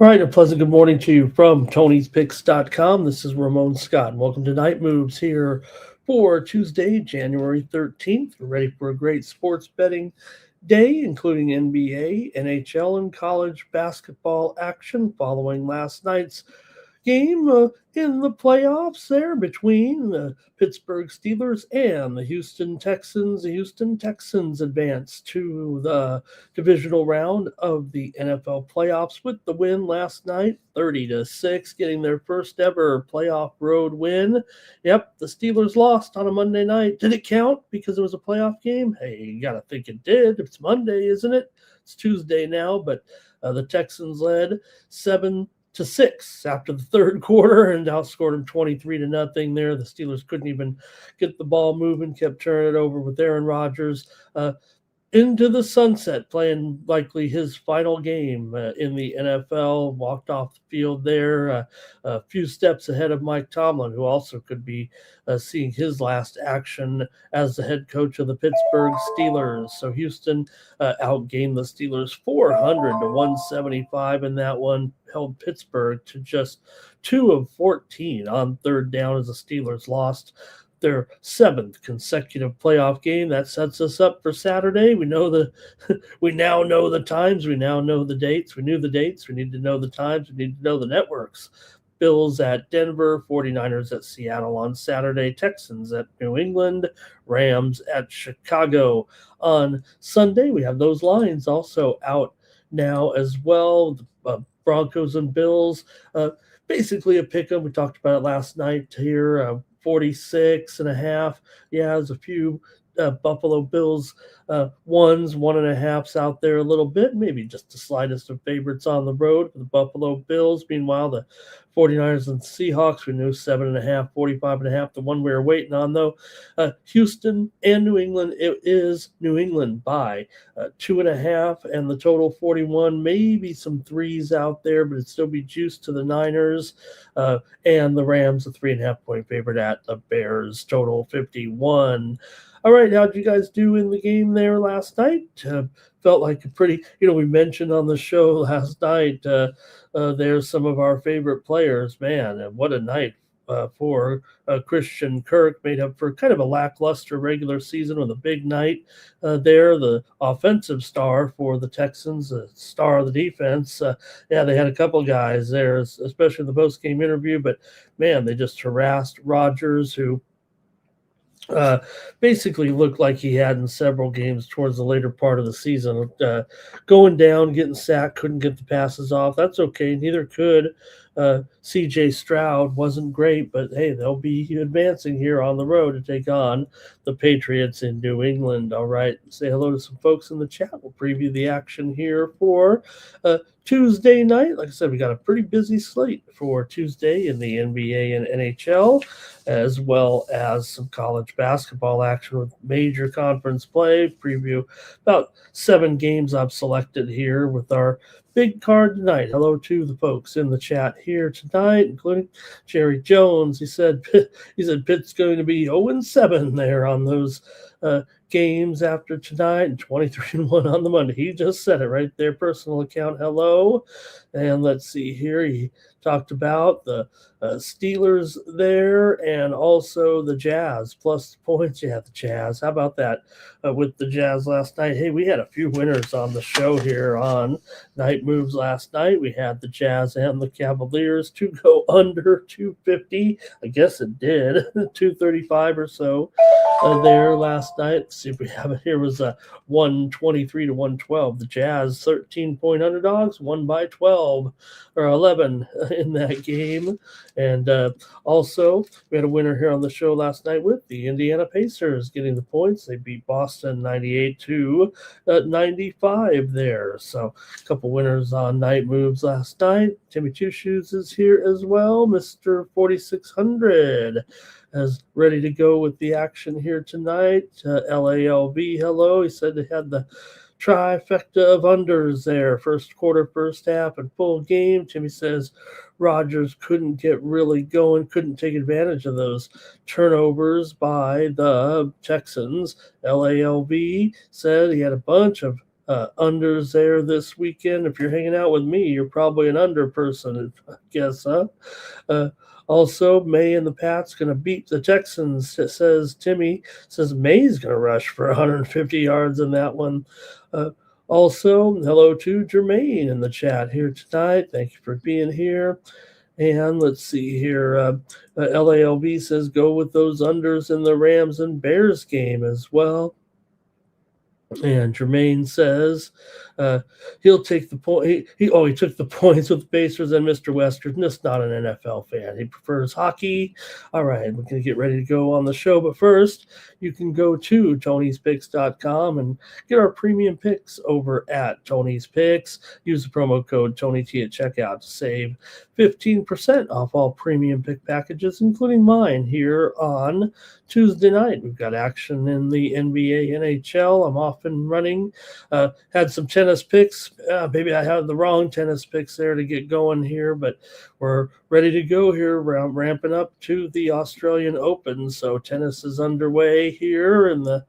All right, a pleasant good morning to you from Tony'sPicks.com. This is Ramon Scott, and welcome to Night Moves here for Tuesday, January 13th. We're ready for a great sports betting day, including NBA, NHL, and college basketball action following last night's game in the playoffs there between the Pittsburgh Steelers and the Houston Texans. The Houston Texans advanced to the divisional round of the NFL playoffs with the win last night, 30-6, getting their first ever playoff road win. Yep, the Steelers lost on a Monday night. Did it count because it was a playoff game? Hey, you got to think it did. It's Monday, isn't it? It's Tuesday now, but the Texans led 7-6 after the third quarter and outscored them 23-0 there. The Steelers couldn't even get the ball moving, kept turning it over with Aaron Rodgers into the sunset, playing likely his final game in the NFL. Walked off the field there a few steps ahead of Mike Tomlin, who also could be seeing his last action as the head coach of the Pittsburgh Steelers. So Houston outgained the Steelers 400-175 in that one, held Pittsburgh to just 2 of 14 on third down as the Steelers lost their 7th consecutive playoff game. That sets us up for Saturday. We now know the times, we now know the dates. We knew the dates, we need to know the times, we need to know the networks. Bills at Denver, 49ers at Seattle on Saturday, Texans at New England, Rams at Chicago on Sunday. We have those lines also out now as well. The Broncos and Bills, basically a pick-em. We talked about it last night here. 46.5. Yeah, there's a few Buffalo Bills 1.5s out there a little bit, maybe just the slightest of favorites on the road for the Buffalo Bills. Meanwhile, the 49ers and Seahawks, we knew 7.5, 45.5, the one we were waiting on, though. Houston and New England, it is New England by 2.5, and the total 41, maybe some threes out there, but it'd still be juiced to the Niners, and the Rams, a 3.5-point favorite at the Bears, total 51. All right, how'd you guys do in the game there last night? Felt like a pretty, we mentioned on the show last night, there's some of our favorite players. Man, and what a night for Christian Kirk, made up for kind of a lackluster regular season with a big night there. The offensive star for the Texans, the star of the defense. Yeah, they had a couple guys there, especially in the post-game interview, but man, they just harassed Rodgers, who basically looked like he had in several games towards the later part of the season. Going down, getting sacked, couldn't get the passes off. That's okay. Neither could C.J. Stroud. Wasn't great, but hey, they'll be advancing here on the road to take on the Patriots in New England. All right, say hello to some folks in the chat. We'll preview the action here for Tuesday night. Like I said, we got a pretty busy slate for Tuesday in the NBA and NHL, as well as some college basketball action with major conference play. Preview about 7 games I've selected here with our big card tonight. Hello to the folks in the chat here tonight, including Jerry Jones. He said Pitt's going to be 0-7 there on those games after tonight, and 23-1 on the Monday. He just said it right there. Personal account. Hello. And let's see here. He talked about the Steelers there and also the Jazz plus points. Yeah, the Jazz. How about that with the Jazz last night? Hey, we had a few winners on the show here on Night Moves last night. We had the Jazz and the Cavaliers to go under 250. I guess it did. 235 or so there last night. Let's see if we have it here. It was 123-112. The Jazz 13-point underdogs, won by 12 or 11 in that game. And also, we had a winner here on the show last night with the Indiana Pacers getting the points. They beat Boston 98-95 there. So a couple winners on Night Moves last night. Timmy Two Shoes is here as well. Mr. 4600 is ready to go with the action here tonight. LALV, hello. He said they had the trifecta of unders there. First quarter, first half, and full game. Timmy says Rodgers couldn't get really going, couldn't take advantage of those turnovers by the Texans. LALV said he had a bunch of unders there this weekend. If you're hanging out with me, you're probably an under person, I guess, huh? Also, May and the Pats going to beat the Texans, says Timmy. Says May's going to rush for 150 yards in that one. Also, hello to Jermaine in the chat here tonight. Thank you for being here. And let's see here. LALV says go with those unders in the Rams and Bears game as well. And Jermaine says he'll take the point. He took the points with the Pacers and Mr. Western. Just not an NFL fan. He prefers hockey. All right, we're going to get ready to go on the show. But first, you can go to Tony'sPicks.com and get our premium picks over at Tony's Picks. Use the promo code TonyT at checkout to save 15% off all premium pick packages, including mine here on Tuesday night. We've got action in the NBA, NHL. I'm off and running. Had some tennis picks. Maybe I had the wrong tennis picks there to get going here, but we're ready to go here. We're ramping up to the Australian Open. So tennis is underway here in the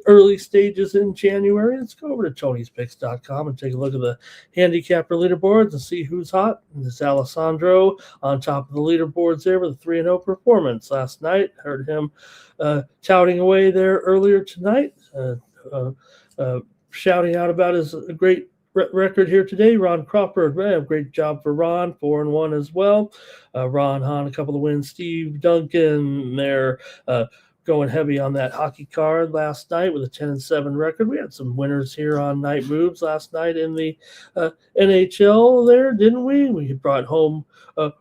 early stages in January. Let's go over to Tony'sPicks.com and take a look at the handicapper leaderboards and see who's hot. This Alessandro on top of the leaderboards there with a 3-0 performance last night. Heard him touting away there earlier tonight. Shouting out about his great record here today. Ron Crawford, man, great job for Ron, 4-1 as well. Ron Hahn, a couple of wins. Steve Duncan there going heavy on that hockey card last night with a 10-7 record. We had some winners here on Night Moves last night in the NHL there, didn't we? We brought home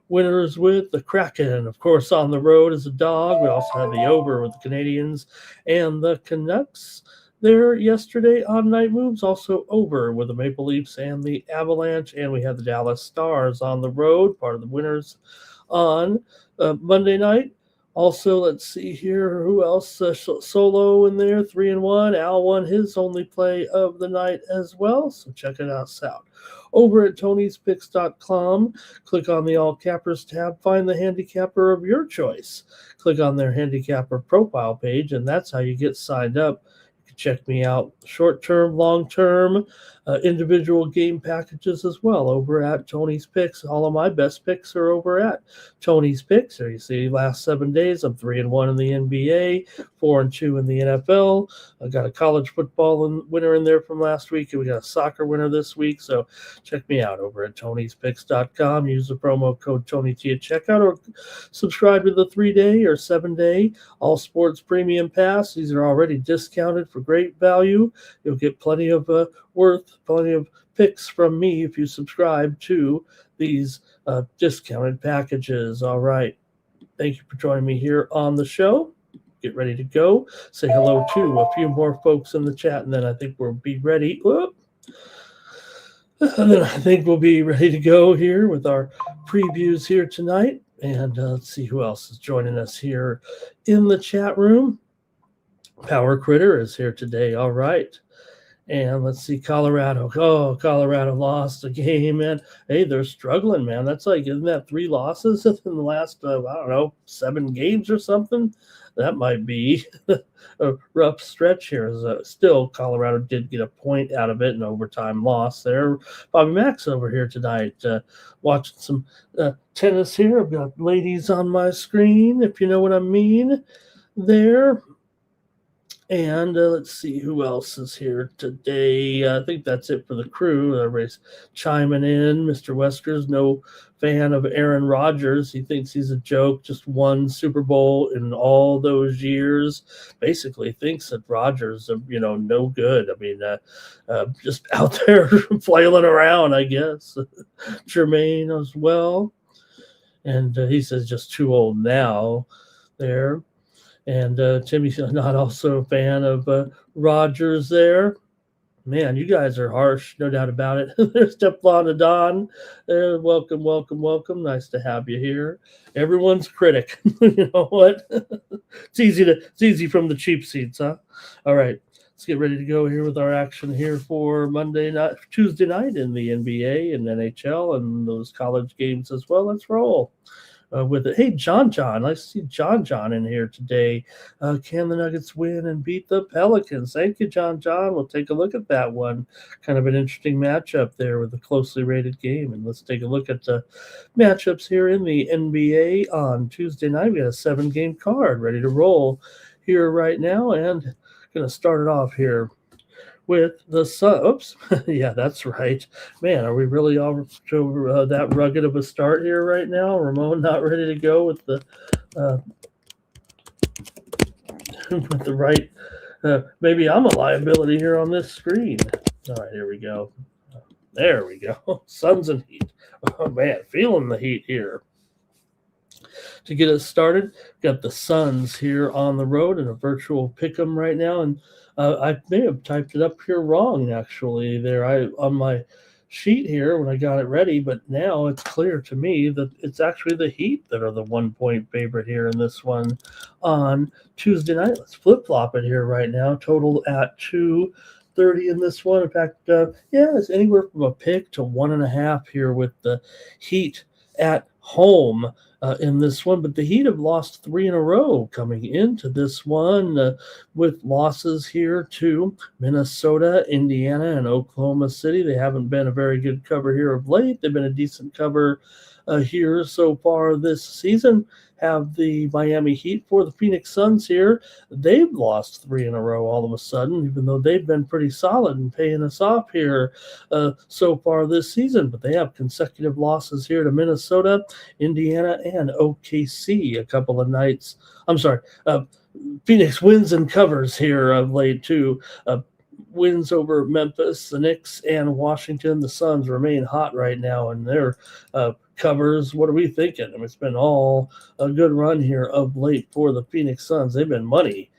winners with the Kraken, of course, on the road as a dog. We also had the over with the Canadians and the Canucks there yesterday on Night Moves, also over with the Maple Leafs and the Avalanche, and we had the Dallas Stars on the road, part of the winners on Monday night. Also, let's see here, who else? Solo in there, 3-1. Al won his only play of the night as well, so check it out over at Tony'sPicks.com. Click on the All Cappers tab, find the handicapper of your choice. Click on their handicapper profile page, and that's how you get signed up. Check me out short-term, long-term, individual game packages as well over at Tony's Picks. All of my best picks are over at Tony's Picks. There you see, last 7 days, I'm 3-1 in the NBA, 4-2 in the NFL. I got a college football winner in there from last week, and we got a soccer winner this week. So check me out over at Tony'sPicks.com. Use the promo code TonyT at checkout, or subscribe to the 3-day or 7-day All Sports Premium Pass. These are already discounted for great value. You'll get plenty of plenty of picks from me if you subscribe to these discounted packages. All right. Thank you for joining me here on the show. Get ready to go. Say hello to a few more folks in the chat, and then I think we'll be ready. And then I think we'll be ready to go here with our previews here tonight. And let's see who else is joining us here in the chat room. Power Critter is here today. All right. And let's see, Colorado. Oh, Colorado lost a game, man. Hey, they're struggling, man. That's like, isn't that 3 losses in the last, 7 games or something? That might be a rough stretch here. Still, Colorado did get a point out of it, an overtime loss there. Bobby Mack's over here tonight watching some tennis here. I've got ladies on my screen, if you know what I mean there. And let's see who else is here today. I think that's it for the crew. Everybody's chiming in. Mr. Wesker's no fan of Aaron Rodgers. He thinks he's a joke. Just won Super Bowl in all those years. Basically thinks that Rodgers, no good. I mean, just out there flailing around, I guess. Jermaine as well. And he says just too old now there. And Timmy's not also a fan of Rodgers there. Man, you guys are harsh, no doubt about it. There's Teflon and Don. Welcome, welcome, welcome. Nice to have you here. Everyone's critic. You know what? It's easy from the cheap seats, huh? All right, let's get ready to go here with our action here for Tuesday night in the NBA and NHL and those college games as well. Let's roll. with it. Hey, John, nice to see John in here today. Can the Nuggets win and beat the Pelicans? Thank you, John. We'll take a look at that one. Kind of an interesting matchup there with a closely rated game. And let's take a look at the matchups here in the NBA on Tuesday night. We got a 7-game card ready to roll here right now, and going to start it off here with the Sun. Oops. Yeah, that's right. Man, are we really all to that rugged of a start here right now? Ramon not ready to go with the with the right. Maybe I'm a liability here on this screen. All right, here we go. There we go. Suns and Heat. Oh, man, feeling the heat here. To get us started, got the Suns here on the road in a virtual pick'em right now, and I may have typed it up here wrong actually. There, on my sheet here when I got it ready, but now it's clear to me that it's actually the Heat that are the 1-point favorite here in this one on Tuesday night. Let's flip flop it here right now. Total at 230 in this one. In fact, it's anywhere from a pick to 1.5 here with the Heat at home in this one, but the Heat have lost 3 in a row coming into this one with losses here to Minnesota, Indiana, and Oklahoma City. They haven't been a very good cover here of late. They've been a decent cover here so far this season. Have the Miami Heat for the Phoenix Suns here. They've lost 3 in a row all of a sudden, even though they've been pretty solid and paying us off here so far this season. But they have consecutive losses here to Minnesota, Indiana, and OKC a couple of nights. I'm sorry, Phoenix wins and covers here of late too. Wins over Memphis, the Knicks, and Washington. The Suns remain hot right now, and their covers. What are we thinking? I mean, it's been all a good run here of late for the Phoenix Suns. They've been money.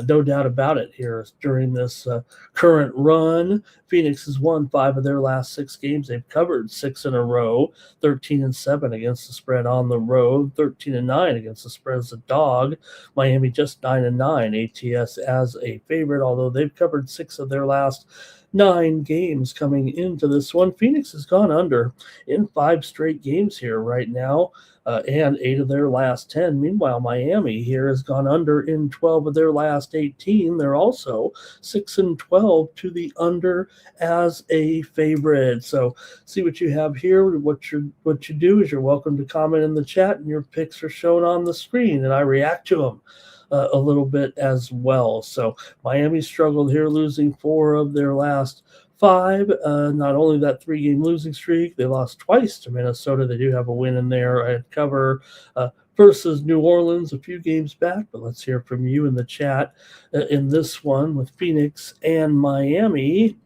No doubt about it here during this current run. Phoenix has won 5 of their last 6 games. They've covered 6 in a row, 13-7 against the spread on the road, 13-9 against the spread as a dog. Miami just 9-9 ATS as a favorite, although they've covered 6 of their last 9 games coming into this one. Phoenix has gone under in 5 straight games here right now. And 8 of their last 10. Meanwhile, Miami here has gone under in 12 of their last 18. They're also 6-12 to the under as a favorite. So see what you have here. What you do is you're welcome to comment in the chat, and your picks are shown on the screen, and I react to them a little bit as well. So Miami struggled here, losing 4 of their last 5. Not only that 3-game losing streak, they lost twice to Minnesota. They do have a win in there at cover versus New Orleans a few games back. But let's hear from you in the chat in this one with Phoenix and Miami.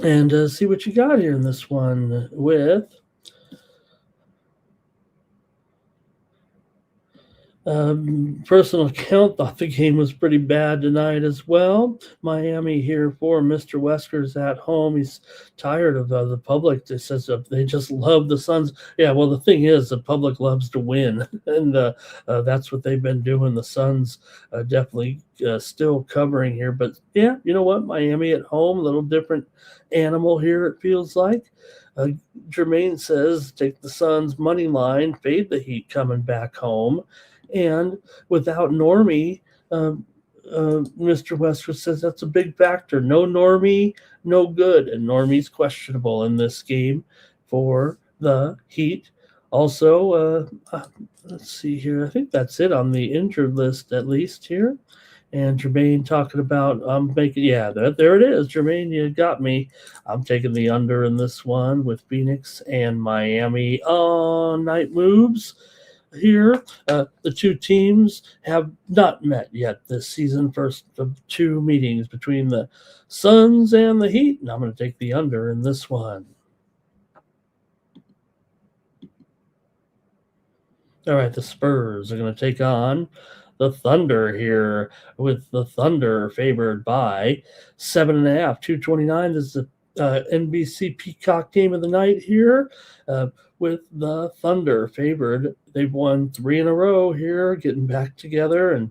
And see what you got here in this one with personal account. Thought the game was pretty bad tonight as well. Miami here for Mr. Wesker's at home. He's tired of the public. It says they just love the Suns. Yeah, well, the thing is, the public loves to win, and that's what they've been doing. The Suns definitely still covering here. But yeah, you know what? Miami at home, a little different animal here, it feels like. Jermaine says, take the Suns money line, fade the Heat coming back home. And without Normie, Mr. Westwood says that's a big factor. No Normie, no good. And Normie's questionable in this game for the Heat. Also, let's see here. I think that's it on the injured list, at least here. And Jermaine talking about there it is. Jermaine, you got me. I'm taking the under in this one with Phoenix and Miami on night moves. Here, the 2 teams have not met yet this season. First of 2 meetings between the Suns and the Heat, and I'm going to take the under in this one. All right, the Spurs are going to take on the Thunder here, with the Thunder favored by 7.5, 229. This is the NBC Peacock game of the night here. With the Thunder favored. They've won 3 in a row here, getting back together, and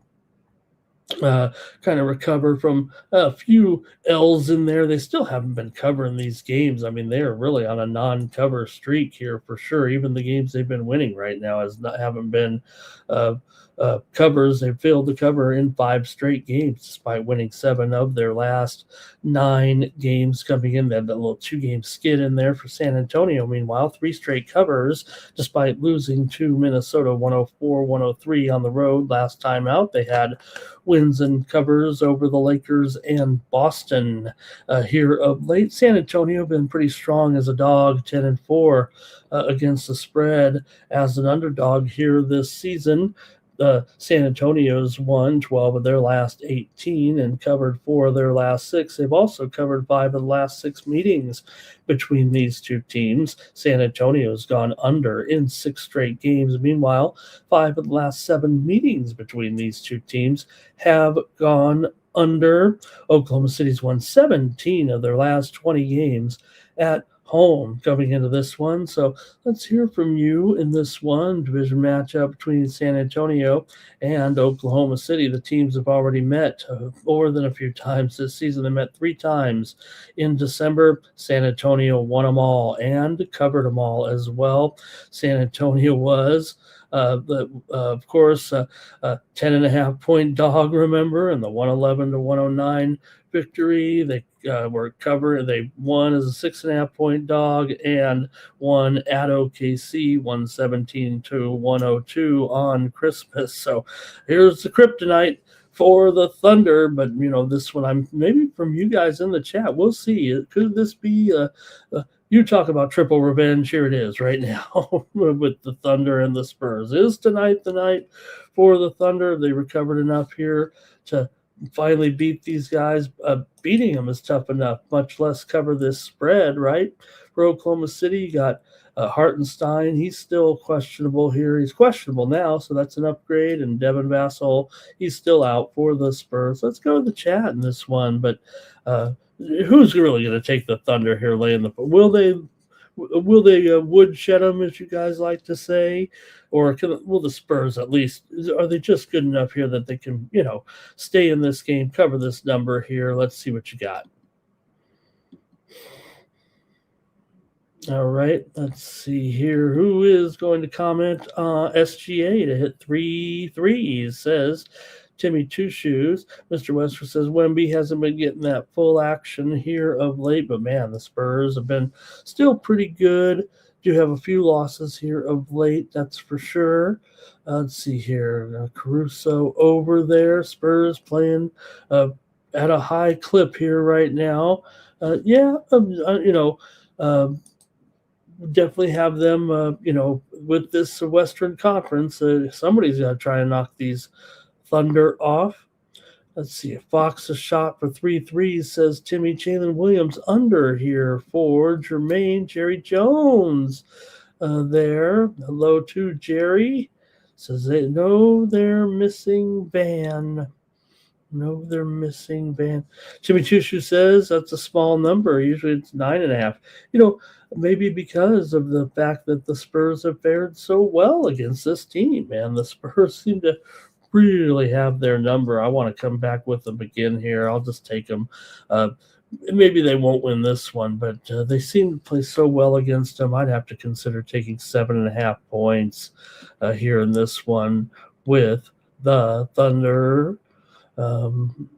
kind of recover from a few L's in there. They still haven't been covering these games. I mean, they are really on a non-cover streak here for sure. Even the games they've been winning right now haven't been uh, covers. They've failed to cover in 5 straight games, despite winning 7 of their last 9 games coming in. They had that little 2-game skid in there for San Antonio. Meanwhile, 3 straight covers, despite losing to Minnesota 104-103 on the road last time out. They had wins and covers over the Lakers and Boston here of late. San Antonio been pretty strong as a dog, 10-4 against the spread as an underdog here this season. San Antonio's won 12 of their last 18 and covered 4 of their last 6. They've also covered 5 of the last 6 meetings between these two teams. San Antonio's gone under in 6 straight games. Meanwhile, 5 of the last 7 meetings between these two teams have gone under. Oklahoma City's won 17 of their last 20 games at home coming into this one. So let's hear from you in this one division matchup between San Antonio and Oklahoma City. The teams have already met more than a few times this season. They met 3 times in December. San Antonio won them all and covered them all as well. San Antonio was of course, 10.5 point dog, remember, and the 111-109 victory. They were covered. They won as a 6.5 point dog and won at OKC 117-102 on Christmas. So here's the kryptonite for the Thunder. But this one, I'm maybe from you guys in the chat. We'll see. Could this be you talk about triple revenge? Here it is right now with the Thunder and the Spurs. Is tonight the night for the Thunder? They recovered enough here to finally beat these guys. Beating them is tough enough, much less cover this spread, right? For Oklahoma City, you got Hartenstein. He's still questionable here. He's questionable now, so that's an upgrade. And Devin Vassell, he's still out for the Spurs. Let's go to the chat in this one. But who's really going to take the Thunder here, laying the? Will they woodshed them, as you guys like to say, or will the Spurs at least? Are they just good enough here that they can, stay in this game, cover this number here? Let's see what you got. All right, let's see here. Who is going to comment? SGA to hit 3 threes, says Timmy Two Shoes. Mr. Westford says Wemby hasn't been getting that full action here of late, but man, the Spurs have been still pretty good. Do have a few losses here of late, that's for sure. Let's see here. Caruso over there. Spurs playing at a high clip here right now. Definitely have them, with this Western Conference. Somebody's got to try and knock these Thunder off. Let's see. Fox a shot for 3 threes, says Timmy. Jalen Williams under here for Jermaine. Jerry Jones there. Hello to Jerry. Says they know they're missing Van. No, they're missing Van. Jimmy Chushu says that's a small number. Usually it's 9.5. Maybe because of the fact that the Spurs have fared so well against this team, man. The Spurs seem to really have their number. I want to come back with them again here. I'll just take them. Maybe they won't win this one, but they seem to play so well against them. I'd have to consider taking 7.5 points here in this one with the Thunder. And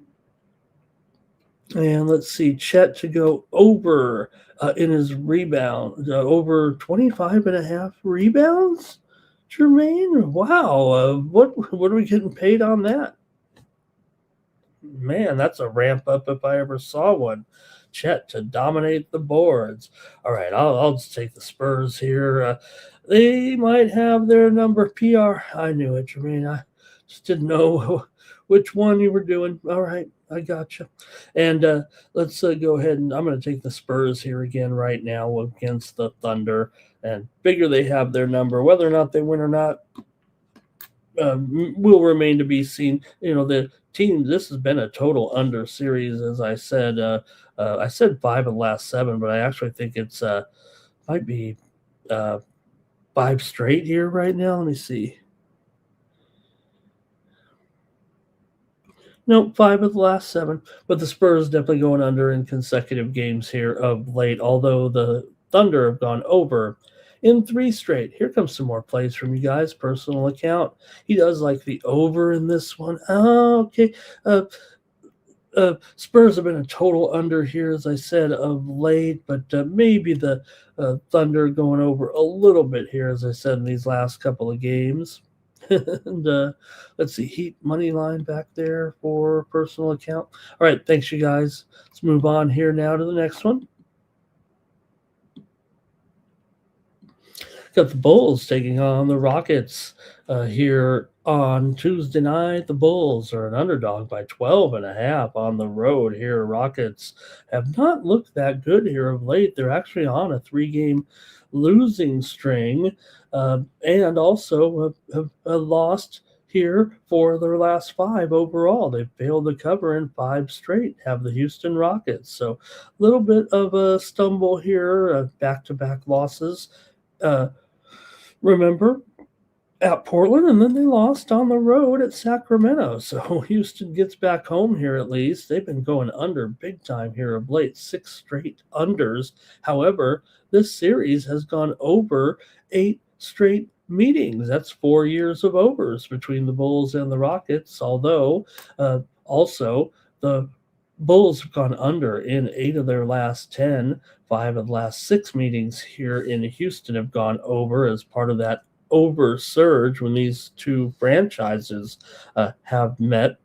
let's see, Chet to go over in his rebound, over 25.5 rebounds. Jermaine, wow, what are we getting paid on that? Man, that's a ramp up if I ever saw one. Chet to dominate the boards. All right, I'll just take the Spurs here. They might have their number. PR, I knew it, Jermaine. I just didn't know which one you were doing. All right, I gotcha. And let's go ahead, and I'm going to take the Spurs here again right now against the Thunder, and figure they have their number. Whether or not they win or not will remain to be seen. The team, this has been a total under series, as I said. I said 5 of the last 7, but I actually think it's might be 5 straight here right now. Let me see. Nope, 5 of the last 7, but the Spurs definitely going under in consecutive games here of late, although the Thunder have gone over in 3 straight. Here comes some more plays from you guys, personal account. He does like the over in this one. Oh, okay. Uh, Spurs have been a total under here, as I said, of late, but maybe the Thunder going over a little bit here, as I said, in these last couple of games. And let's see, Heat money line back there for personal account. All right, thanks, you guys. Let's move on here now to the next one. Got the Bulls taking on the Rockets here on Tuesday night. The Bulls are an underdog by 12.5 on the road here. Rockets have not looked that good here of late. They're actually on a 3-game losing string and also have lost here for their last 5 overall. They've failed to cover in 5 straight, have the Houston Rockets. So a little bit of a stumble here, back-to-back losses. Remember, at Portland, and then they lost on the road at Sacramento. So Houston gets back home here at least. They've been going under big time here of late, 6 straight unders. However, this series has gone over 8 straight meetings. That's 4 years of overs between the Bulls and the Rockets, although also the Bulls have gone under in 8 of their last 10. 5 of the last 6 meetings here in Houston have gone over as part of that over surge when these two franchises have met.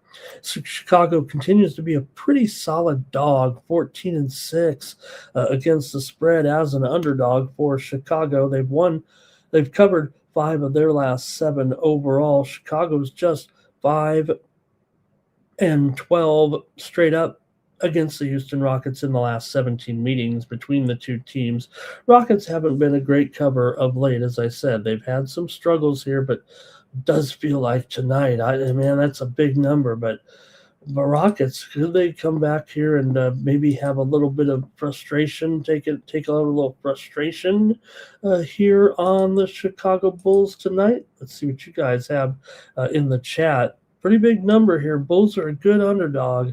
So Chicago continues to be a pretty solid dog, 14-6 against the spread as an underdog for Chicago. They've covered 5 of their last 7 overall. Chicago's just 5-12 straight up against the Houston Rockets in the last 17 meetings between the two teams. Rockets haven't been a great cover of late, as I said. They've had some struggles here, but does feel like tonight, man, that's a big number, but the Rockets, could they come back here and maybe have a little bit of frustration, take a little frustration here on the Chicago Bulls tonight? Let's see what you guys have in the chat. Pretty big number here. Bulls are a good underdog,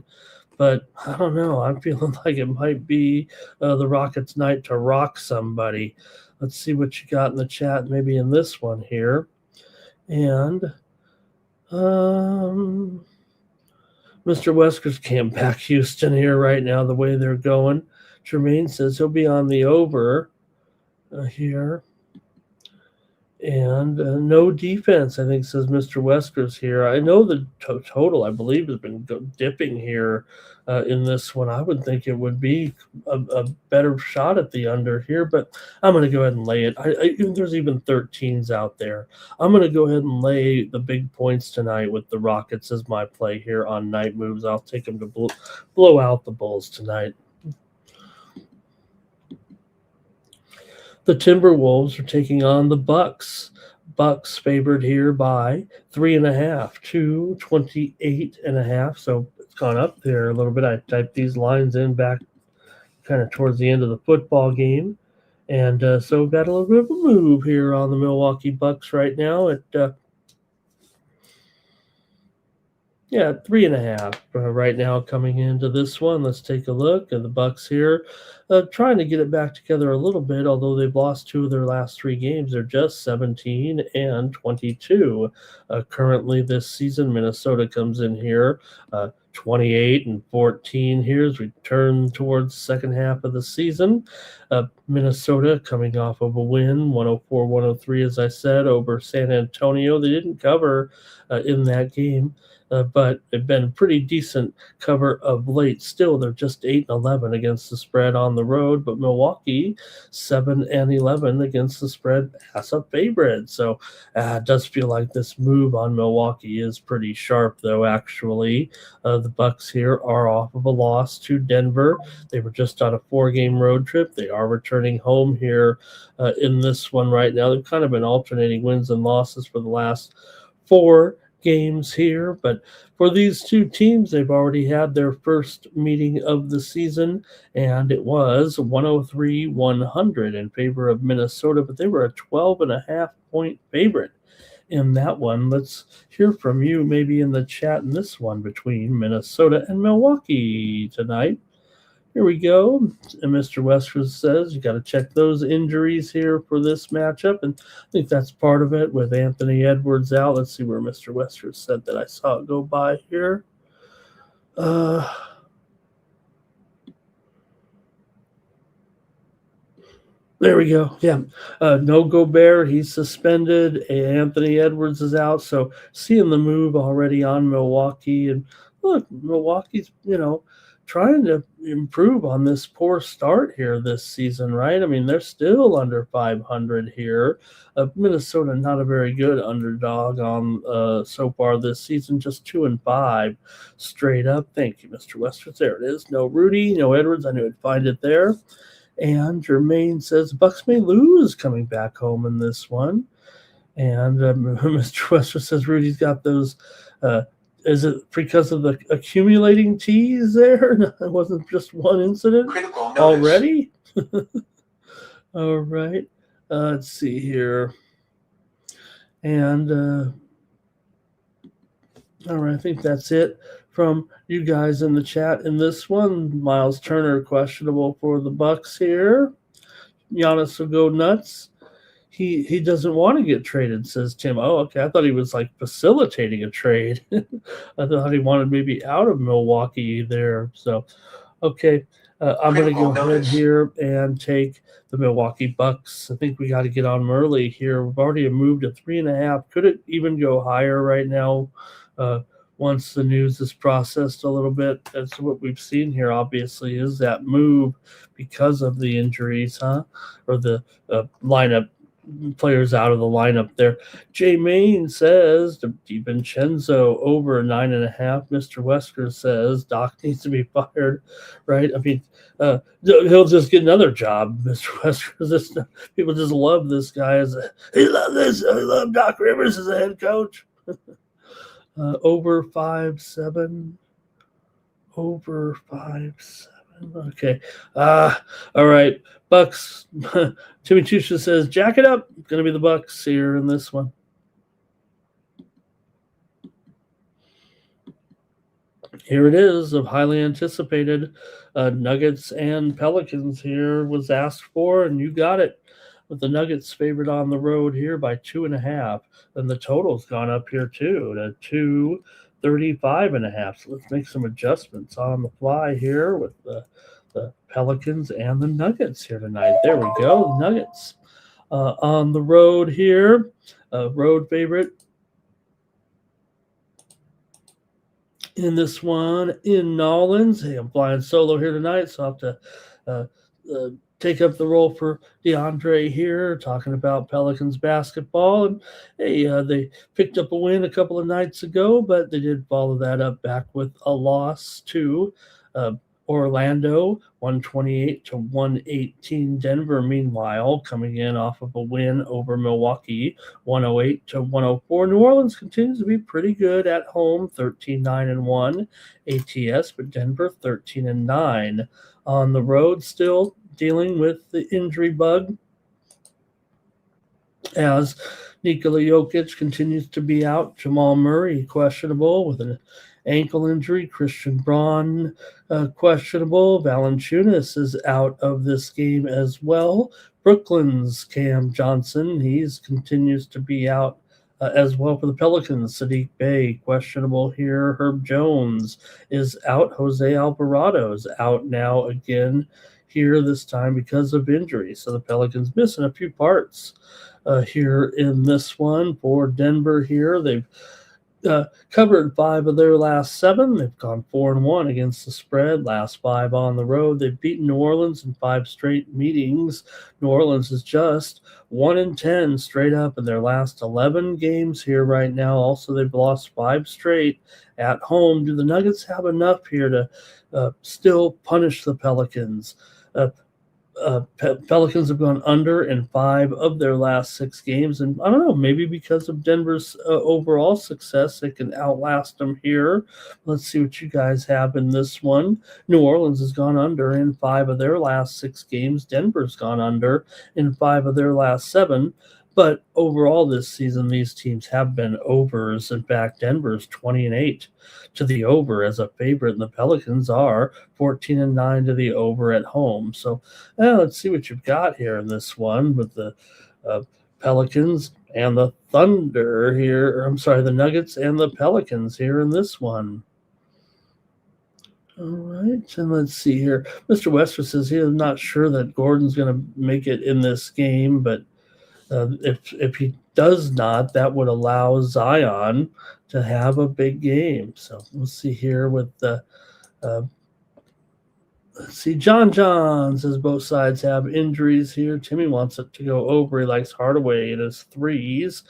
but I don't know. I'm feeling like it might be the Rockets' night to rock somebody. Let's see what you got in the chat, maybe in this one here. And Mr. Weskers can't back Houston here right now the way they're going. Jermaine says he'll be on the over here. And no defense, I think, says Mr. Weskers here. I know the total, I believe, has been dipping here in this one. I would think it would be a better shot at the under here, but I'm going to go ahead and lay it. There's even 13s out there. I'm going to go ahead and lay the big points tonight with the Rockets as my play here on night moves. I'll take them to blow out the Bulls tonight. The Timberwolves are taking on the Bucks. Bucks favored here by 3.5 to 28.5. So it's gone up there a little bit. I typed these lines in back kind of towards the end of the football game. And so we've got a little bit of a move here on the Milwaukee Bucks right now at 3.5 right now coming into this one. Let's take a look at the Bucks here, trying to get it back together a little bit. Although they've lost 2 of their last 3 games, they're just 17-22 currently this season. Minnesota comes in here 28-14 here as we turn towards the second half of the season. Minnesota coming off of a win, 104-103, as I said, over San Antonio. They didn't cover in that game. But they've been a pretty decent cover of late. Still, they're just 8-11 against the spread on the road, but Milwaukee 7-11 against the spread as a favorite. So it does feel like this move on Milwaukee is pretty sharp, though. Actually, the Bucks here are off of a loss to Denver. They were just on a 4-game road trip. They are returning home here in this one right now. They've kind of been alternating wins and losses for the last 4 games here, but for these two teams, they've already had their first meeting of the season, and it was 103-100 in favor of Minnesota, but they were a 12.5 point favorite in that one. Let's hear from you maybe in the chat in this one between Minnesota and Milwaukee tonight. Here we go. And Mr. Westford says you got to check those injuries here for this matchup. And I think that's part of it with Anthony Edwards out. Let's see where Mr. Westford said that. I saw it go by here. There we go. Yeah. No Gobert. He's suspended. Anthony Edwards is out. So seeing the move already on Milwaukee. And look, Milwaukee's, trying to improve on this poor start here this season, right? I mean, they're still under 500 here. Minnesota, not a very good underdog on so far this season, just 2-5 straight up. Thank you, Mr. Westford. There it is. No Rudy, no Edwards. I knew I'd find it there. And Jermaine says Bucks may lose coming back home in this one. And Mr. Westford says Rudy's got those. Is it because of the accumulating T's there? It wasn't just one incident already? All right. Let's see here. And all right, I think that's it from you guys in the chat in this one. Miles Turner questionable for the Bucks here. Giannis will go nuts. He doesn't want to get traded, says Tim. Oh, okay. I thought he was like facilitating a trade. I thought he wanted maybe out of Milwaukee there. So, okay. I'm going to go ahead here and take the Milwaukee Bucks. I think we got to get on them early here. We've already moved to 3.5. Could it even go higher right now? Once the news is processed a little bit. That's what we've seen here, obviously, is that move because of the injuries, or the lineup, players out of the lineup there. Jay Main says DiVincenzo over 9.5. Mr. Wesker says Doc needs to be fired, right? I mean, he'll just get another job, Mr. Wesker. People just love this guy. He love Doc Rivers as a head coach. Over 5.7. Over 5.7. Okay. All right. Bucks. Timmy Chusha says, jack it up. Going to be the Bucks here in this one. Here it is of highly anticipated Nuggets and Pelicans here was asked for, and you got it. With the Nuggets favored on the road here by 2.5. And the total's gone up here too to 235.5. So let's make some adjustments on the fly here with the Pelicans and the Nuggets here tonight. There we go. The Nuggets on the road here. Road favorite in this one in Nolans. Hey, I'm flying solo here tonight, so I'll have to take up the role for DeAndre here, talking about Pelicans basketball. And hey, they picked up a win a couple of nights ago, but they did follow that up back with a loss to Orlando, 128-118. Denver, meanwhile, coming in off of a win over Milwaukee, 108-104. New Orleans continues to be pretty good at home, 13-9-1 ATS, but Denver 13-9 on the road, still dealing with the injury bug as Nikola Jokic continues to be out. Jamal Murray questionable with an ankle injury. Christian Braun questionable. Valanciunas is out of this game as well. Brooklyn's Cam Johnson, continues to be out as well for the Pelicans. Sadiq Bey questionable here. Herb Jones is out. Jose Alvarado is out now again here this time because of injury. So the Pelicans missing a few parts here in this one for Denver here. They've covered 5 of their last 7. They've gone 4-1 against the spread. Last 5 on the road. They've beaten New Orleans in 5 straight meetings. New Orleans is just 1-10 straight up in their last 11 games here right now. Also, they've lost 5 straight at home. Do the Nuggets have enough here to still punish the Pelicans? Pelicans have gone under in 5 of their last 6 games, and I don't know, maybe because of Denver's overall success, they can outlast them here. Let's see what you guys have in this one. New Orleans has gone under in 5 of their last 6 games. Denver's gone under in 5 of their last 7. But overall this season, these teams have been overs. In fact, Denver's 20-8 to the over as a favorite, and the Pelicans are 14-9 to the over at home. So let's see what you've got here in this one with the uh, Pelicans and the Thunder here. I'm sorry, the Nuggets and the Pelicans here in this one. All right, and let's see here. Mr. Wester says he is not sure that Gordon's going to make it in this game, but if he does not, that would allow Zion to have a big game. So we'll see here with the. Let's see, John says both sides have injuries here. Timmy wants it to go over. He likes Hardaway in his threes.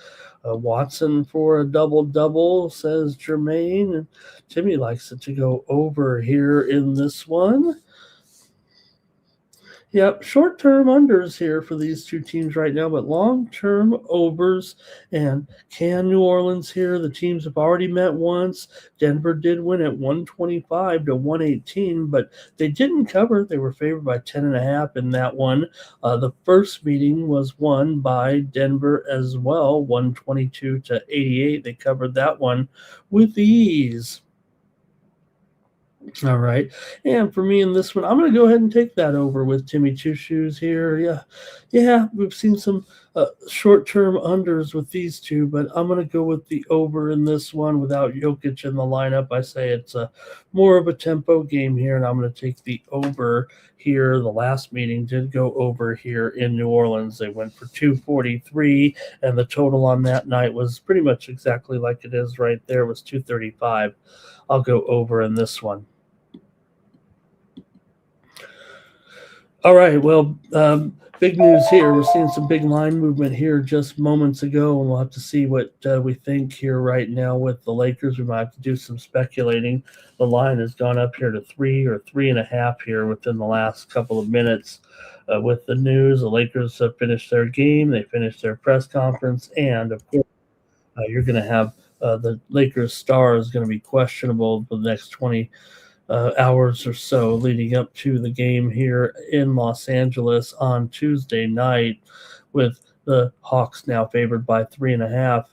Watson for a double-double, says Jermaine. And Timmy likes it to go over here in this one. Yep, short-term unders here for these two teams right now, but long-term overs. And can New Orleans here? The teams have already met once. Denver did win at 125 to 118, but they didn't cover. They were favored by 10.5 in that one. The first meeting was won by Denver as well, 122 to 88. They covered that one with ease. All right. And for me in this one, I'm going to go ahead and take that over with Timmy Two Shoes here. Yeah, we've seen some short-term unders with these two, but I'm going to go with the over in this one without Jokic in the lineup. I say it's more of a tempo game here, and I'm going to take the over here. The last meeting did go over here in New Orleans. They went for 243, and the total on that night was pretty much exactly like it is right there. It was 235. I'll go over in this one. All right, well, big news here. We're seeing some big line movement here just moments ago, and we'll have to see what we think here right now with the Lakers. We might have to do some speculating. The line has gone up here to 3 or 3.5 here within the last couple of minutes. With the news, the Lakers have finished their game. They finished their press conference, and, of course, you're going to have the Lakers star is going to be questionable for the next 20 hours or so leading up to the game here in Los Angeles on Tuesday night, with the Hawks now favored by 3.5.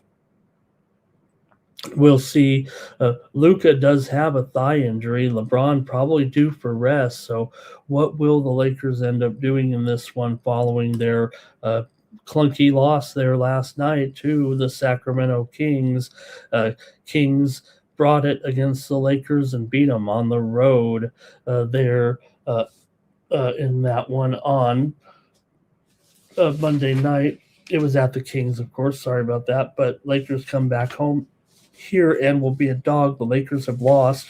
We'll see. Luka does have a thigh injury. LeBron probably due for rest. So what will the Lakers end up doing in this one following their clunky loss there last night to the Sacramento Kings? Kings brought it against the Lakers and beat them on the road there in that one on Monday night. It was at the Kings, of course. Sorry about that. But Lakers come back home here and will be a dog. The Lakers have lost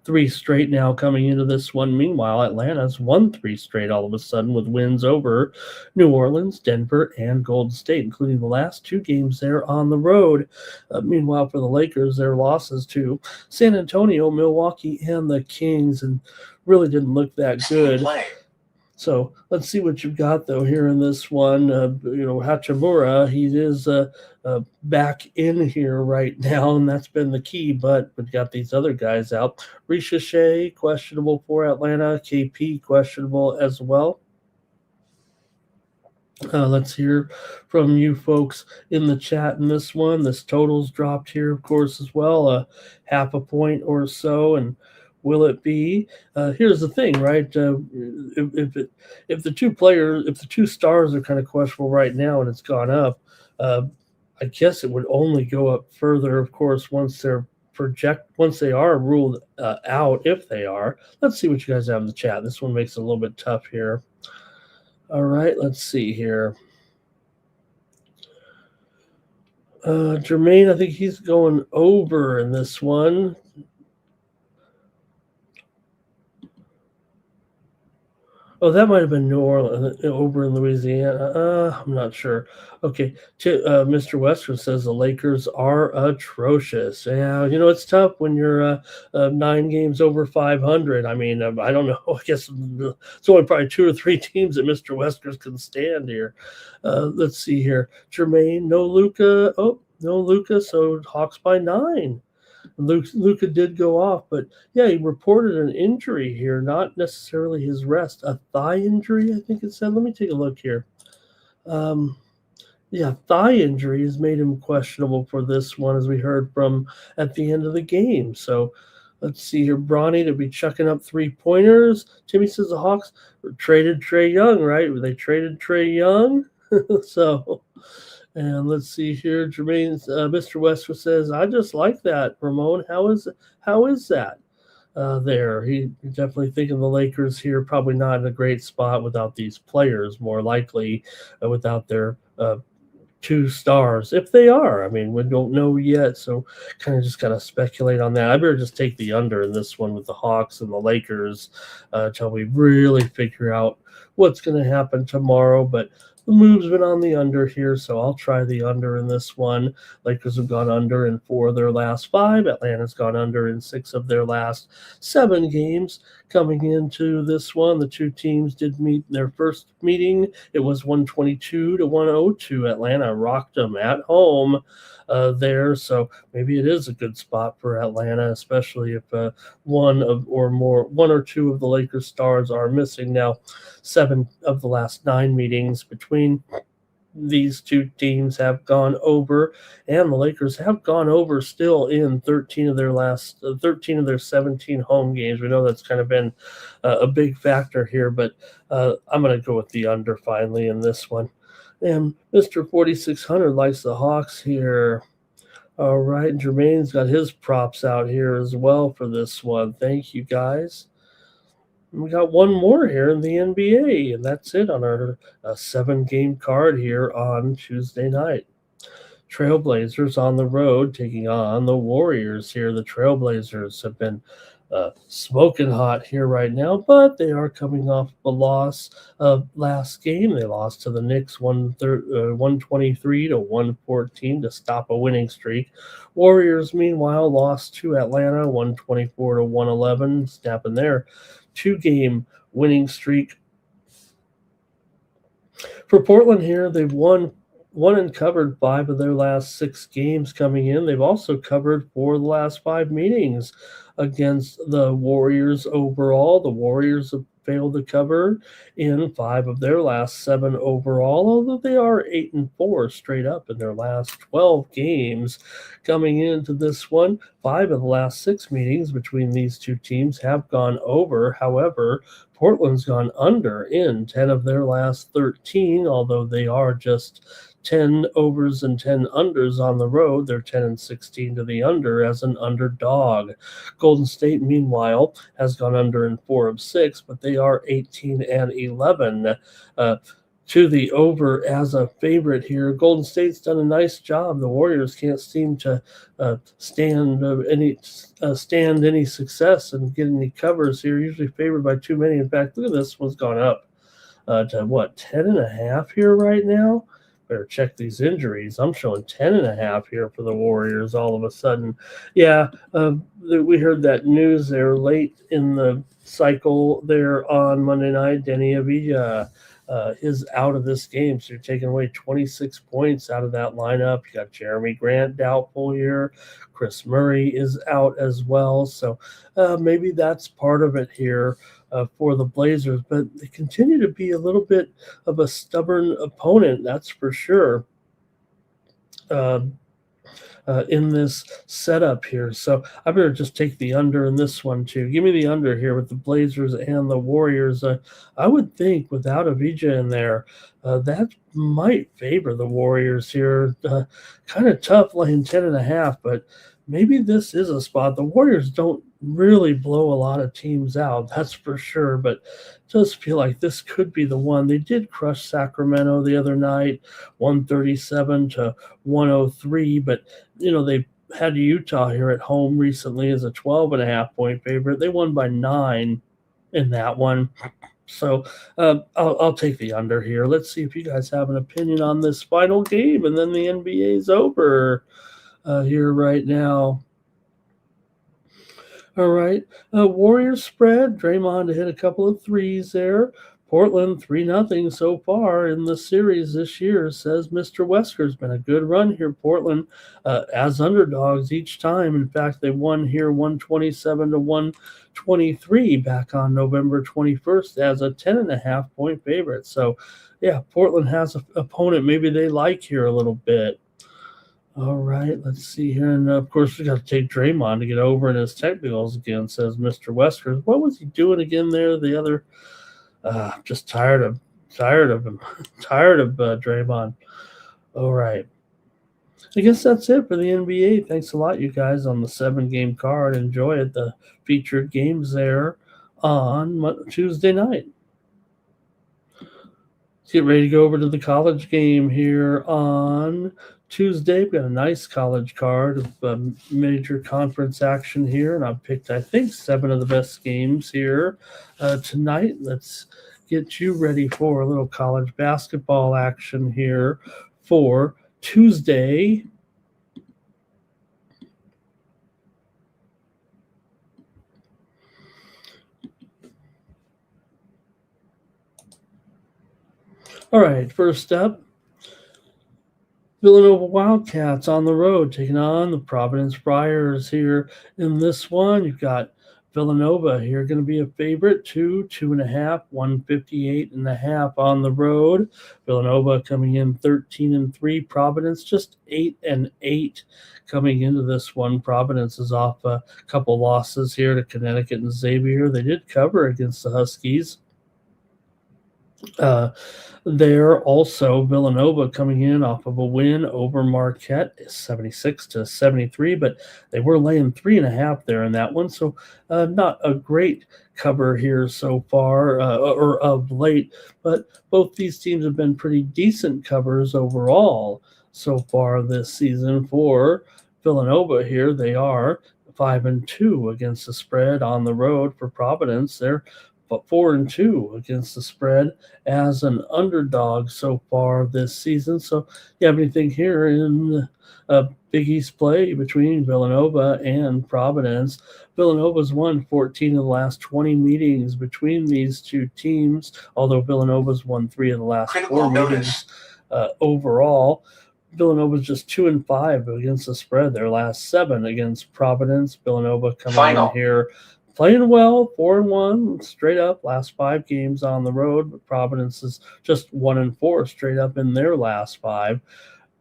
3 straight now coming into this one. Meanwhile, Atlanta's won 3 straight all of a sudden with wins over New Orleans, Denver, and Golden State, including the last 2 games there on the road. Meanwhile, for the Lakers, their losses to San Antonio, Milwaukee, and the Kings, and really didn't look that good. So let's see what you've got, though, here in this one. Hachimura, he is back in here right now, and that's been the key, but we've got these other guys out. Ricochet, questionable for Atlanta. KP, questionable as well. Let's hear from you folks in the chat in this one. This total's dropped here, of course, as well, 0.5 point or so, and will it be? Here's the thing, right? If the two stars are kind of questionable right now and it's gone up, I guess it would only go up further, of course, once they are ruled out, if they are. Let's see what you guys have in the chat. This one makes it a little bit tough here. All right, let's see here. Jermaine, I think he's going over in this one. Oh, that might have been New Orleans, over in Louisiana. I'm not sure. Okay, Mr. Western says the Lakers are atrocious. Yeah, it's tough when you're 9 games over 500. I mean, I don't know. I guess it's only probably 2 or 3 teams that Mr. Western can stand here. Let's see here. Jermaine, no Luka. Oh, no Luka, so Hawks by 9. Luka did go off, but yeah, he reported an injury here, not necessarily his rest, a thigh injury, I think it said. Let me take a look here. Um, yeah, thigh injuries made him questionable for this one, as we heard from at the end of the game. So let's see here. Bronny to be chucking up 3-pointers. Timmy says the Hawks traded Trey Young, right? They traded Trey Young. So, and let's see here. Jermaine's Mr. Wester says, I just like that. Ramon, how is that? There. He definitely thinking the Lakers here probably not in a great spot without these players, more likely without their two stars, if they are. I mean, we don't know yet, so kind of just got to speculate on that. I better just take the under in this one with the Hawks and the Lakers until we really figure out what's going to happen tomorrow. But the move's been on the under here, so I'll try the under in this one. Lakers have gone under in 4 of their last 5. Atlanta's gone under in 6 of their last 7 games. Coming into this one, the two teams did meet their first meeting. It was 122 to 102. Atlanta rocked them at home there, so maybe it is a good spot for Atlanta, especially if one or two of the Lakers stars are missing now. 7 of the last 9 meetings between these two teams have gone over, and the Lakers have gone over still in 13 of their 17 home games. We know that's kind of been a big factor here, but I'm going to go with the under finally in this one. And Mr. 4600 likes the Hawks here. All right, Jermaine's got his props out here as well for this one. Thank you, guys. We got one more here in the NBA, and that's it on our 7-game card here on Tuesday night. Trailblazers on the road taking on the Warriors here. The Trailblazers have been smoking hot here right now, but they are coming off a loss of last game. They lost to the Knicks 123 to 114 to stop a winning streak. Warriors, meanwhile, lost to Atlanta 124 to 111, snapping their 2-game winning streak. For Portland here, they've won and covered 5 of their last 6 games coming in. They've also covered 4 of the last 5 meetings against the Warriors overall. The Warriors have failed to cover in 5 of their last 7 overall, although they are 8-4 straight up in their last 12 games. Coming into this one, 5 of the last 6 meetings between these two teams have gone over. However, Portland's gone under in 10 of their last 13, although they are just 10 overs and 10 unders on the road. They're 10-16 to the under as an underdog. Golden State, meanwhile, has gone under in 4 of 6, but they are 18-11 to the over as a favorite here. Golden State's done a nice job. The Warriors can't seem to stand any success and get any covers here. Usually favored by too many. In fact, look at this one's gone up to 10.5 here right now. Better check these injuries. I'm showing 10.5 here for the Warriors all of a sudden. Yeah, we heard that news there late in the cycle there on Monday night. Denny Avila is out of this game, so you're taking away 26 points out of that lineup. You got Jeremy Grant doubtful here. Chris Murray is out as well, so maybe that's part of it here for the Blazers, but they continue to be a little bit of a stubborn opponent, that's for sure, in this setup here. So I better just take the under in this one too. Give me the under here with the Blazers and the Warriors. I would think without Avija in there, that might favor the Warriors here. Kind of tough laying 10.5, but maybe this is a spot. The Warriors don't really blow a lot of teams out, that's for sure, but it does feel like this could be the one. They did crush Sacramento the other night, 137 to 103, but they had Utah here at home recently as a 12.5 point favorite. They won by 9 in that one. So I'll take the under here. Let's see if you guys have an opinion on this final game, and then the NBA's over here right now. All right. Warriors spread. Draymond to hit a couple of threes there. Portland 3-0 so far in the series this year, says Mr. Wesker's been a good run here. Portland as underdogs each time. In fact, they won here 127 to 123 back on November 21st as a 10.5 point favorite. So yeah, Portland has an opponent maybe they like here a little bit. All right, let's see here. And of course, we got to take Draymond to get over in his technicals again, says Mr. Wesker. What was he doing again there? The other, just tired of him, tired of Draymond. All right. I guess that's it for the NBA. Thanks a lot, you guys, on the 7-game card. Enjoy it. The featured games there on Tuesday night. Let's get ready to go over to the college game here on Tuesday. We've got a nice college card of major conference action here, and I've picked, I think, 7 of the best games here tonight. Let's get you ready for a little college basketball action here for Tuesday. All right, first up, Villanova Wildcats on the road taking on the Providence Friars here in this one. You've got Villanova here going to be a favorite, 2.5, 158.5 on the road. Villanova coming in 13-3. Providence just 8-8 coming into this one. Providence is off a couple losses here to Connecticut and Xavier. They did cover against the Huskies. There also Villanova coming in off of a win over Marquette, 76-73, but they were laying 3.5 there in that one. So not a great cover here so far or of late, but both these teams have been pretty decent covers overall so far this season. For Villanova here, they are 5-2 against the spread on the road. For Providence, they're 4-2 against the spread as an underdog so far this season. So you have anything here in Big East play between Villanova and Providence? Villanova's won 14 of the last 20 meetings between these two teams, although Villanova's won 3 of the last 4 meetings overall. Villanova's just 2-5 against the spread. Their last 7 against Providence. Villanova coming in here playing well, 4-1 straight up last 5 games on the road. But Providence is just 1-4 straight up in their last 5.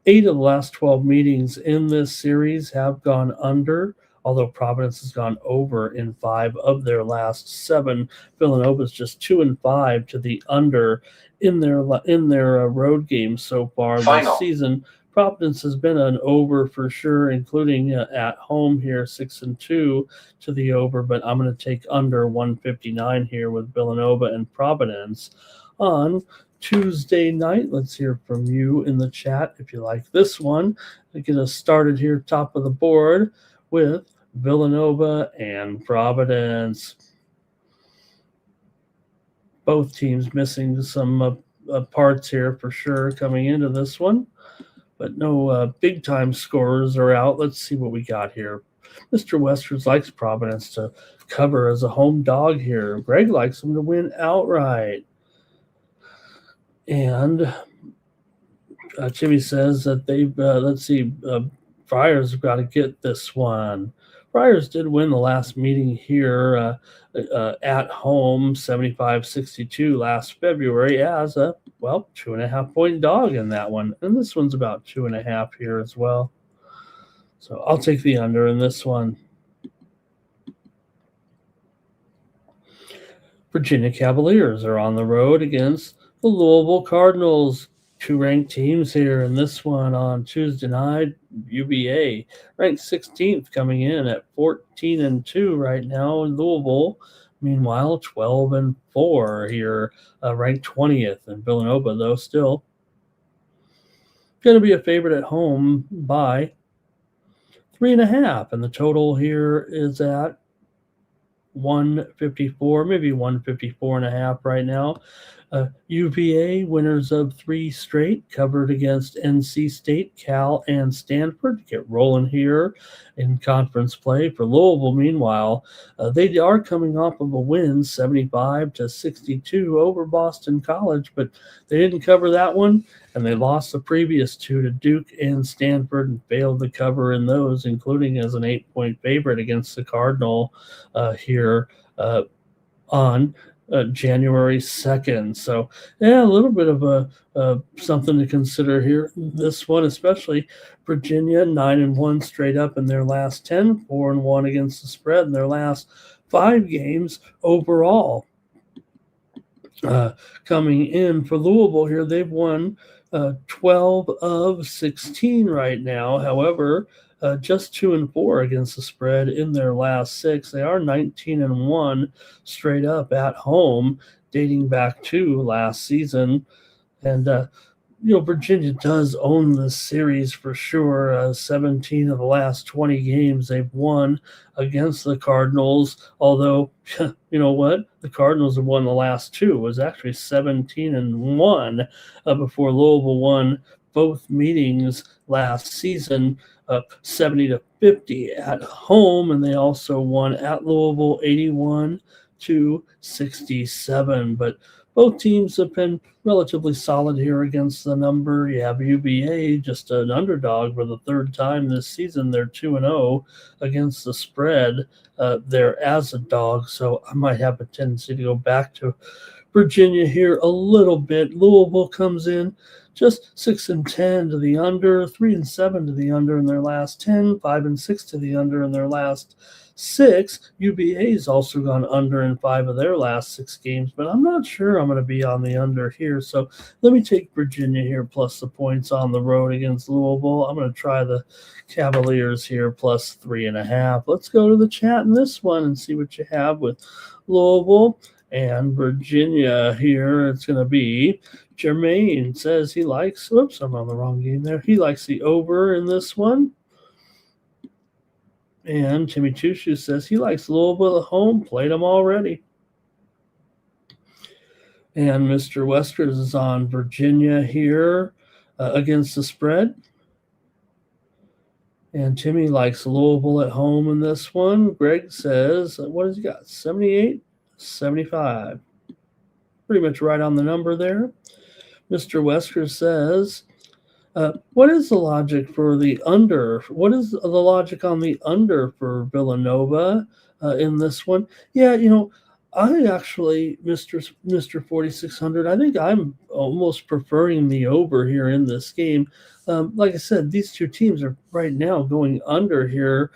8 of the last 12 meetings in this series have gone under, although Providence has gone over in 5 of their last 7. Villanova is just 2-5 to the under in their road games so far this season. Providence has been an over for sure, including at home here, 6-2 to the over, but I'm going to take under 159 here with Villanova and Providence on Tuesday night. Let's hear from you in the chat if you like this one. We get us started here, top of the board, with Villanova and Providence. Both teams missing some parts here for sure coming into this one, but no big-time scorers are out. Let's see what we got here. Mr. Westers likes Providence to cover as a home dog here. Greg likes them to win outright. And Jimmy says that they've, Friars have got to get this one. Friars did win the last meeting here at home, 75-62 last February as a, 2.5-point dog in that one. And this one's about 2.5 here as well. So I'll take the under in this one. Virginia Cavaliers are on the road against the Louisville Cardinals. 2 ranked teams here in this one on Tuesday night. UVA ranked 16th coming in at 14-2 right now in Louisville. Meanwhile, 12-4 here, ranked 20th. And Villanova, though, still going to be a favorite at home by 3.5. And the total here is at 154, maybe 154.5 right now. UVA, winners of 3 straight, covered against NC State, Cal, and Stanford. Get rolling here in conference play. For Louisville, meanwhile, they are coming off of a win, 75-62 over Boston College, but they didn't cover that one, and they lost the previous 2 to Duke and Stanford and failed to cover in those, including as an 8-point favorite against the Cardinal here on January 2nd. So, yeah, a little bit of a something to consider here. This one, especially Virginia, 9-1 straight up in their last 10, 4-1 against the spread in their last 5 games overall. Coming in for Louisville here, they've won 12 of 16 right now. However, just 2-4 against the spread in their last 6. They are 19-1 straight up at home, dating back to last season. And Virginia does own this series for sure. 17 of the last 20 games they've won against the Cardinals. Although, you know what? The Cardinals have won the last 2. It was actually 17-1 before Louisville won both meetings last season, 70-50 at home, and they also won at Louisville 81-67. But both teams have been relatively solid here against the number. You have UVA, just an underdog for the 3rd time this season. They're 2-0 against the spread. They're as a dog, so I might have a tendency to go back to Virginia here a little bit. Louisville comes in just 6-10 to the under, 3-7 to the under in their last 10, 5-6 to the under in their last 6. UVA's also gone under in 5 of their last 6 games, but I'm not sure I'm going to be on the under here. So let me take Virginia here plus the points on the road against Louisville. I'm going to try the Cavaliers here plus 3.5. Let's go to the chat in this one and see what you have with Louisville and Virginia here. It's going to be Jermaine says he likes, oops, I'm on the wrong game there. He likes the over in this one. And Timmy Chushu says he likes Louisville at home, played them already. And Mr. Weskers is on Virginia here against the spread. And Timmy likes Louisville at home in this one. Greg says, what has he got? 78, 75. Pretty much right on the number there. Mr. Wesker says, what is the logic for the under? What is the logic on the under for Villanova in this one? Yeah, I actually, Mr. 4600, I think I'm almost preferring the over here in this game. Like I said, these two teams are right now going under here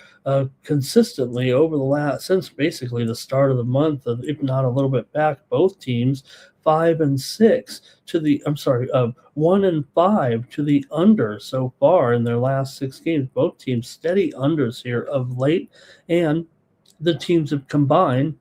consistently over the since basically the start of the month, if not a little bit back. Both teams 5-6 to the 1-5 to the under so far in their last 6 games. Both teams steady unders here of late, and the teams have combined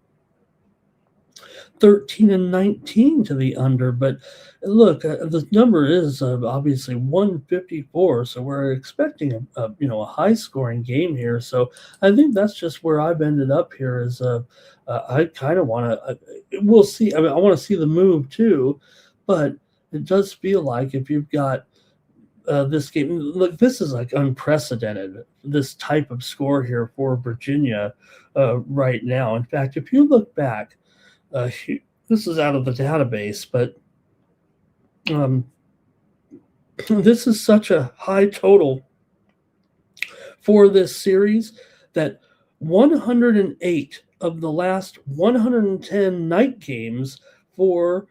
13-19 to the under. But look, the number is obviously 154, so we're expecting a high scoring game here. So I think that's just where I've ended up here. Is I kind of want to. We'll see. I mean, I want to see the move too, but it does feel like if you've got this game, look, this is like unprecedented. This type of score here for Virginia right now. In fact, if you look back. This is out of the database, but this is such a high total for this series that 108 of the last 110 night games for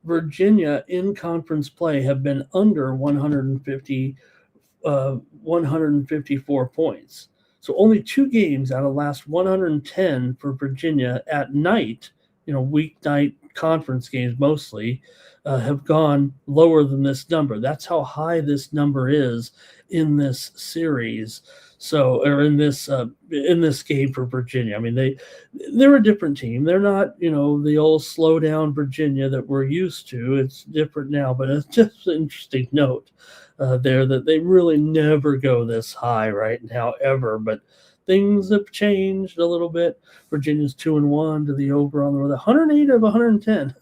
Virginia in conference play have been under 154 points. So only 2 games out of the last 110 for Virginia at night, weeknight conference games mostly, have gone lower than this number. That's how high this number is in this series. So, or in this game for Virginia. I mean, they're a different team. They're not, the old slow down Virginia that we're used to. It's different now, but it's just an interesting note there that they really never go this high right now ever. But things have changed a little bit. Virginia's 2-1 to the over on the road, 108 of 110.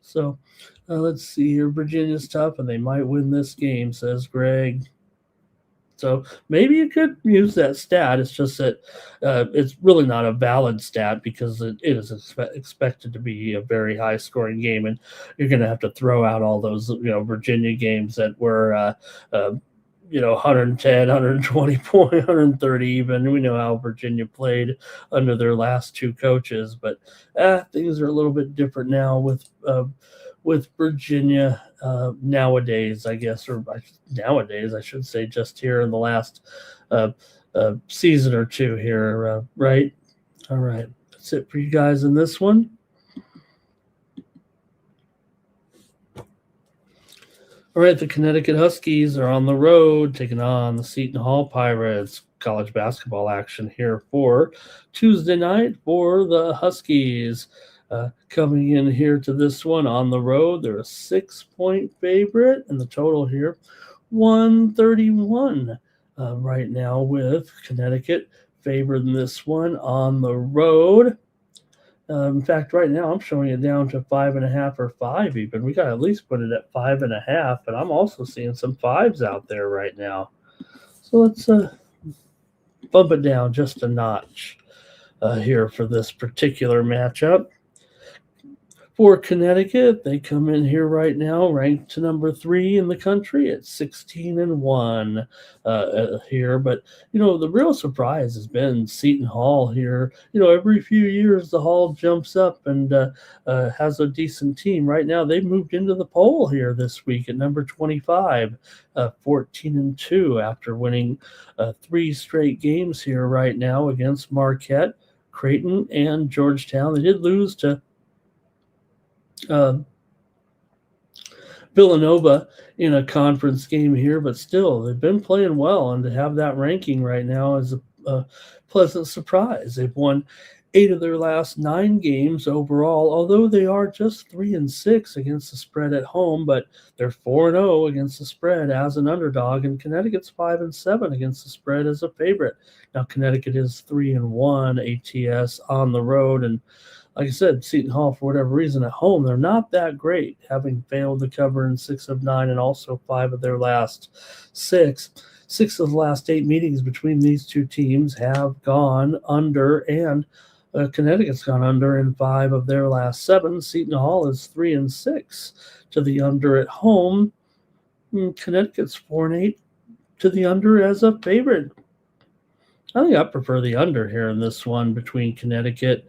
So let's see here. Virginia's tough, and they might win this game, says Greg. So maybe you could use that stat. It's just that it's really not a valid stat because it is expected to be a very high-scoring game, and you're going to have to throw out all those Virginia games that were 110, 120 point, 130 even. We know how Virginia played under their last two coaches, but things are a little bit different now with Virginia nowadays, I guess, or nowadays I should say, just here in the last uh, season or two here, right? All right, that's it for you guys in this one. All right, the Connecticut Huskies are on the road taking on the Seton Hall Pirates. College basketball action here for Tuesday night for the Huskies. Coming in here to this one on the road, they're a 6-point favorite, and the total here 131 right now, with Connecticut favored in this one on the road. In fact, right now I'm showing it down to 5.5 or 5 even. We got to at least put it at 5.5, but I'm also seeing some 5s out there right now. So let's bump it down just a notch here for this particular matchup. For Connecticut, they come in here right now ranked to number 3 in the country at 16-1 here. But the real surprise has been Seton Hall here. Every few years the Hall jumps up and has a decent team. Right now they moved into the poll here this week at number 25, 14-2 after winning 3 straight games here right now against Marquette, Creighton, and Georgetown. They did lose to Villanova in a conference game here, but still they've been playing well, and to have that ranking right now is a pleasant surprise. They've won 8 of their last 9 games overall, although they are just 3-6 against the spread at home, but they're 4-0 against the spread as an underdog, and Connecticut's 5-7 against the spread as a favorite. Now Connecticut is 3-1 ATS on the road, and like I said, Seton Hall, for whatever reason, at home, they're not that great, having failed to cover in 6 of 9 and also 5 of their last 6. 6 of the last 8 meetings between these two teams have gone under, and Connecticut's gone under in 5 of their last 7. Seton Hall is 3-6 to the under at home. Connecticut's 4-8 to the under as a favorite. I think I prefer the under here in this one between Connecticut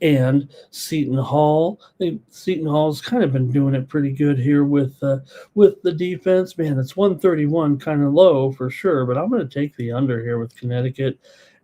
and Seton Hall. I think Seton Hall's kind of been doing it pretty good here with the defense. Man, it's 131, kind of low for sure, but I'm going to take the under here with Connecticut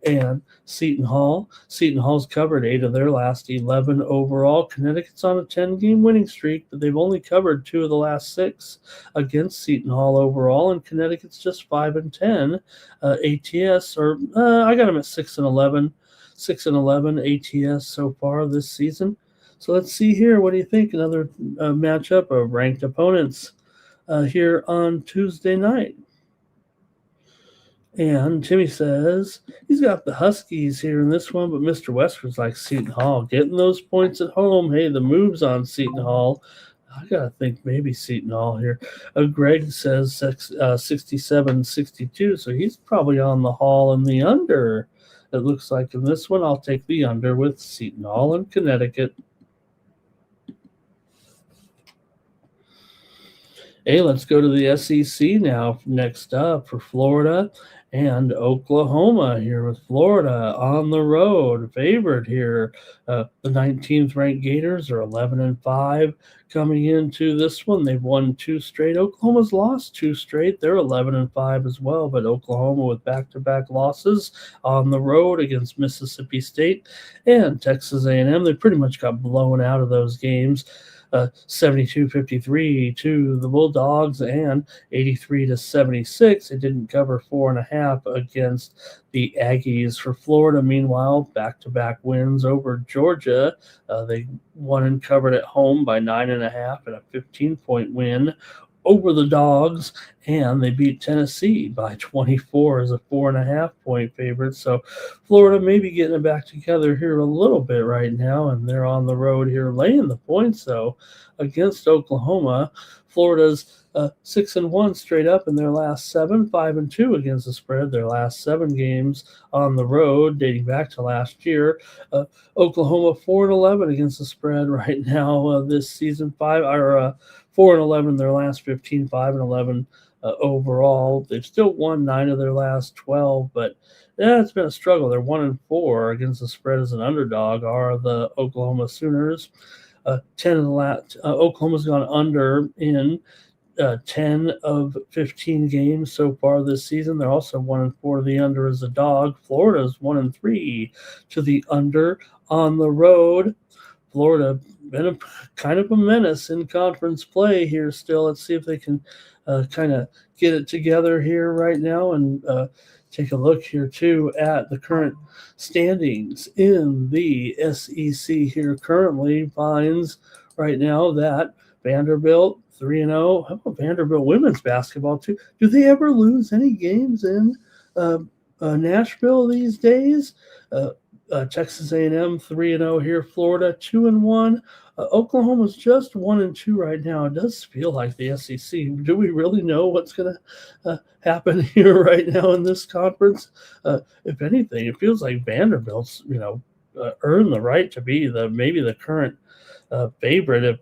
and Seton Hall. Seton Hall's covered 8 of their last 11 overall. Connecticut's on a 10-game winning streak, but they've only covered 2 of the last 6 against Seton Hall overall, and Connecticut's just 5-10 ATS, or I got them at 6-11. 6-11 ATS so far this season. So let's see here. What do you think? Another matchup of ranked opponents here on Tuesday night. And Timmy says he's got the Huskies here in this one, but Mr. Westford's like Seton Hall, getting those points at home. Hey, the move's on Seton Hall. I got to think maybe Seton Hall here. Greg says 67-62, so he's probably on the Hall and the under. It looks like in this one, I'll take the under with Seton Hall and Connecticut. Hey, let's go to the SEC now. Next up for Florida and Oklahoma here with Florida on the road. Favored here. The 19th ranked Gators are 11-5 coming into this one. They've won 2 straight. Oklahoma's lost 2 straight. They're 11-5 as well, but Oklahoma with back-to-back losses on the road against Mississippi State and Texas A&M. They pretty much got blown out of those games. 72-53 to the Bulldogs and 83-76. It didn't cover 4.5 against the Aggies. For Florida, meanwhile, back-to-back wins over Georgia. They won and covered at home by 9.5 and a 15-point win over the Dogs, and they beat Tennessee by 24 as a 4.5-point favorite. So Florida may be getting it back together here a little bit right now, and they're on the road here laying the points, though, against Oklahoma. Florida's 6-1 straight up in their last 7, 5-2 against the spread. Their last 7 games on the road, dating back to last year. Oklahoma 4-11 against the spread right now this season. 4-11 their last 15, 5-11 overall. They've still won 9 of their last 12, but yeah, it's been a struggle. They're 1-4 against the spread as an underdog. Are the Oklahoma Sooners? 10 of the last. Oklahoma's gone under in 10 of 15 games so far this season. They're also 1-4 to the under as a dog. Florida's 1-3 to the under on the road. Florida been a kind of a menace in conference play here still. Let's see if they can kind of get it together here right now and take a look here too at the current standings in the SEC here. Currently finds right now that Vanderbilt 3-0. How about Vanderbilt women's basketball too? Do they ever lose any games in Nashville these days? Texas A&M 3-0 here. Florida 2-1. Oklahoma's just 1-2 right now. It does feel like the SEC. Do we really know what's going to happen here right now in this conference? If anything, it feels like Vanderbilt's earned the right to be maybe the current favorite.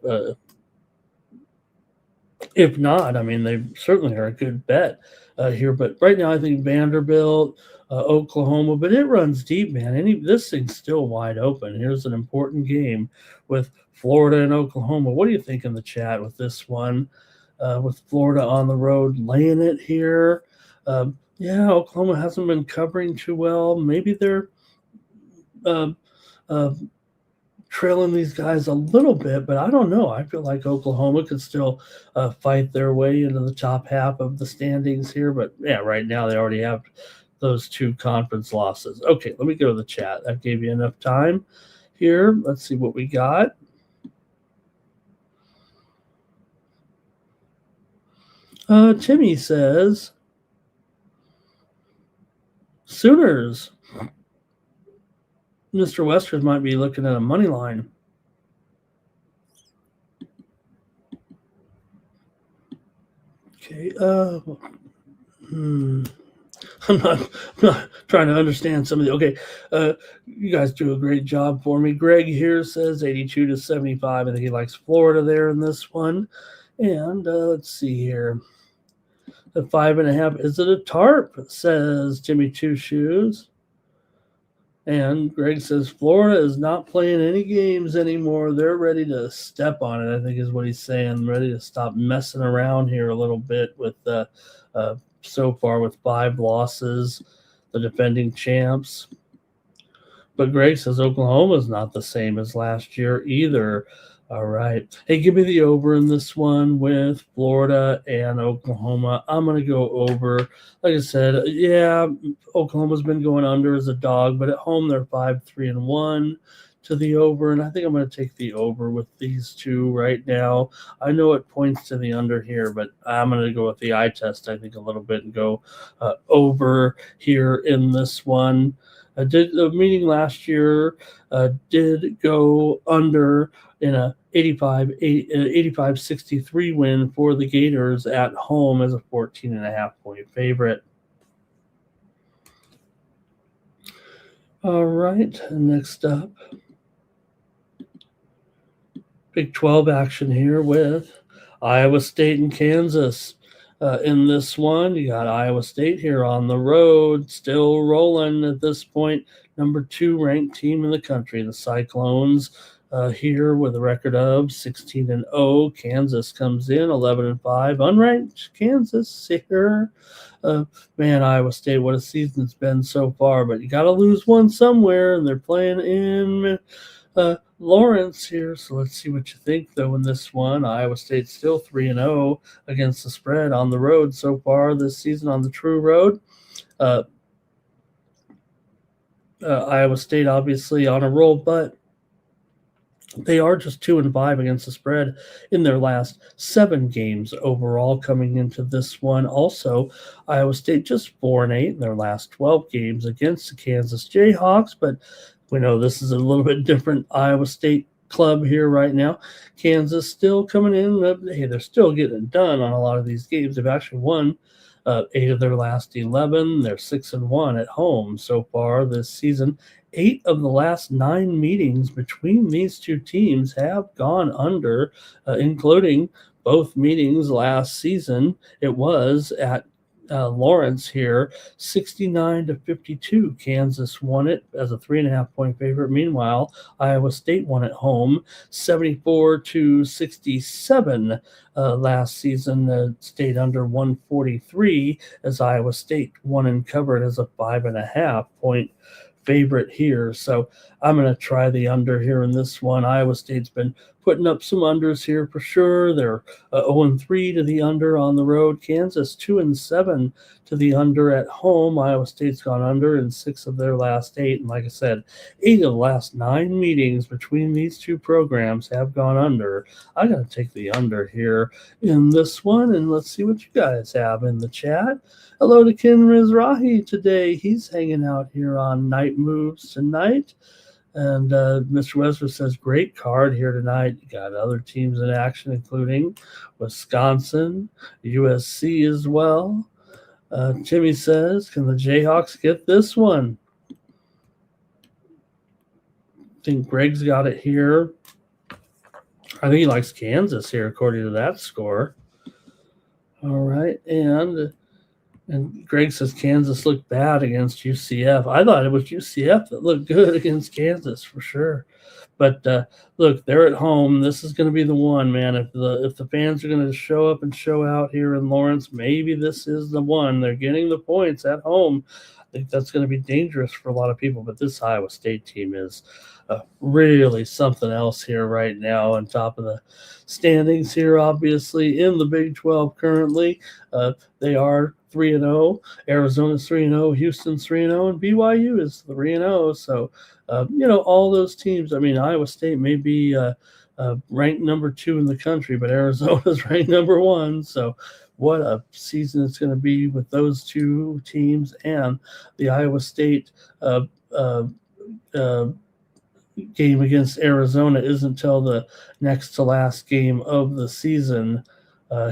If not, I mean, they certainly are a good bet here. But right now, I think Vanderbilt, Oklahoma, but it runs deep, man. This thing's still wide open. Here's an important game with Florida and Oklahoma. What do you think in the chat with this one? With Florida on the road, laying it here. Yeah, Oklahoma hasn't been covering too well. Maybe they're trailing these guys a little bit, but I don't know. I feel like Oklahoma could still fight their way into the top half of the standings here. But yeah, right now they already have those 2 conference losses. Okay, let me go to the chat. That gave you enough time here. Let's see what we got. Timmy says, Sooners. Mr. Westers might be looking at a money line. Okay. I'm not trying to understand some of the. Okay, you guys do a great job for me. Greg here says 82-75. I think he likes Florida there in this one. And let's see here. The 5.5. Is it a tarp? Says Jimmy Two Shoes. And Greg says Florida is not playing any games anymore. They're ready to step on it, I think is what he's saying. Ready to stop messing around here a little bit with so far with 5 losses, the defending champs. But Greg says Oklahoma's not the same as last year either. All right. Hey, give me the over in this one with Florida and Oklahoma. I'm going to go over. Like I said, yeah, Oklahoma's been going under as a dog, but at home they're 5-3-1 to the over, and I think I'm going to take the over with these 2 right now. I know it points to the under here, but I'm going to go with the eye test, I think, a little bit and go over here in this one. The meeting last year did go under in a 85-63 win for the Gators at home as a 14.5-point favorite. All right, next up, Big 12 action here with Iowa State and Kansas. In this one, you got Iowa State here on the road, still rolling at this point. Number 2 ranked team in the country, the Cyclones. Here with a record of 16-0. Kansas comes in 11-5. Unranked Kansas here. Man, Iowa State, what a season it's been so far. But you got to lose one somewhere, and they're playing in Lawrence here. So let's see what you think, though, in this one. Iowa State's still 3-0 against the spread on the road so far this season on the true road. Iowa State obviously on a roll, but they are just 2-5 against the spread in their last 7 games overall coming into this one. Also, Iowa State just 4-8 in their last 12 games against the Kansas Jayhawks, but we know this is a little bit different Iowa State club here right now. Kansas still coming in. Hey, they're still getting it done on a lot of these games. They've actually won 8 of their last 11. They're 6-1 at home so far this season. 8 of the last 9 meetings between these 2 teams have gone under, including both meetings last season. It was at Lawrence here, 69-52. Kansas won it as a 3.5 point favorite. Meanwhile, Iowa State won at home, 74-67. Last season, stayed under 143 as Iowa State won and covered as a 5.5 point favorite here. So I'm going to try the under here in this one. Iowa State's been putting up some unders here for sure. They're 0-3 to the under on the road. Kansas 2-7 to the under at home. Iowa State's gone under in 6 of their last 8. And like I said, 8 of the last 9 meetings between these two programs have gone under. I got to take the under here in this one. And let's see what you guys have in the chat. Hello to Ken Mizrahi today. He's hanging out here on Night Moves tonight. And Mr. Westwood says, great card here tonight. You got other teams in action, including Wisconsin, USC as well. Timmy says, can the Jayhawks get this one? I think Greg's got it here. I think he likes Kansas here, according to that score. All right, and Greg says Kansas looked bad against UCF. I thought it was UCF that looked good against Kansas for sure. But look, they're at home. This is going to be the one, man. If the fans are going to show up and show out here in Lawrence, maybe this is the one. They're getting the points at home. I think that's going to be dangerous for a lot of people. But this Iowa State team is really something else here right now on top of the standings here, obviously, in the Big 12 currently. They are 3-0. Arizona's 3-0. Houston's 3-0. And BYU is 3-0. So, all those teams, I mean, Iowa State may be ranked number 2 in the country, but Arizona's ranked number 1. So what a season it's going to be with those two teams. And the Iowa State game against Arizona isn't until the next to last game of the season.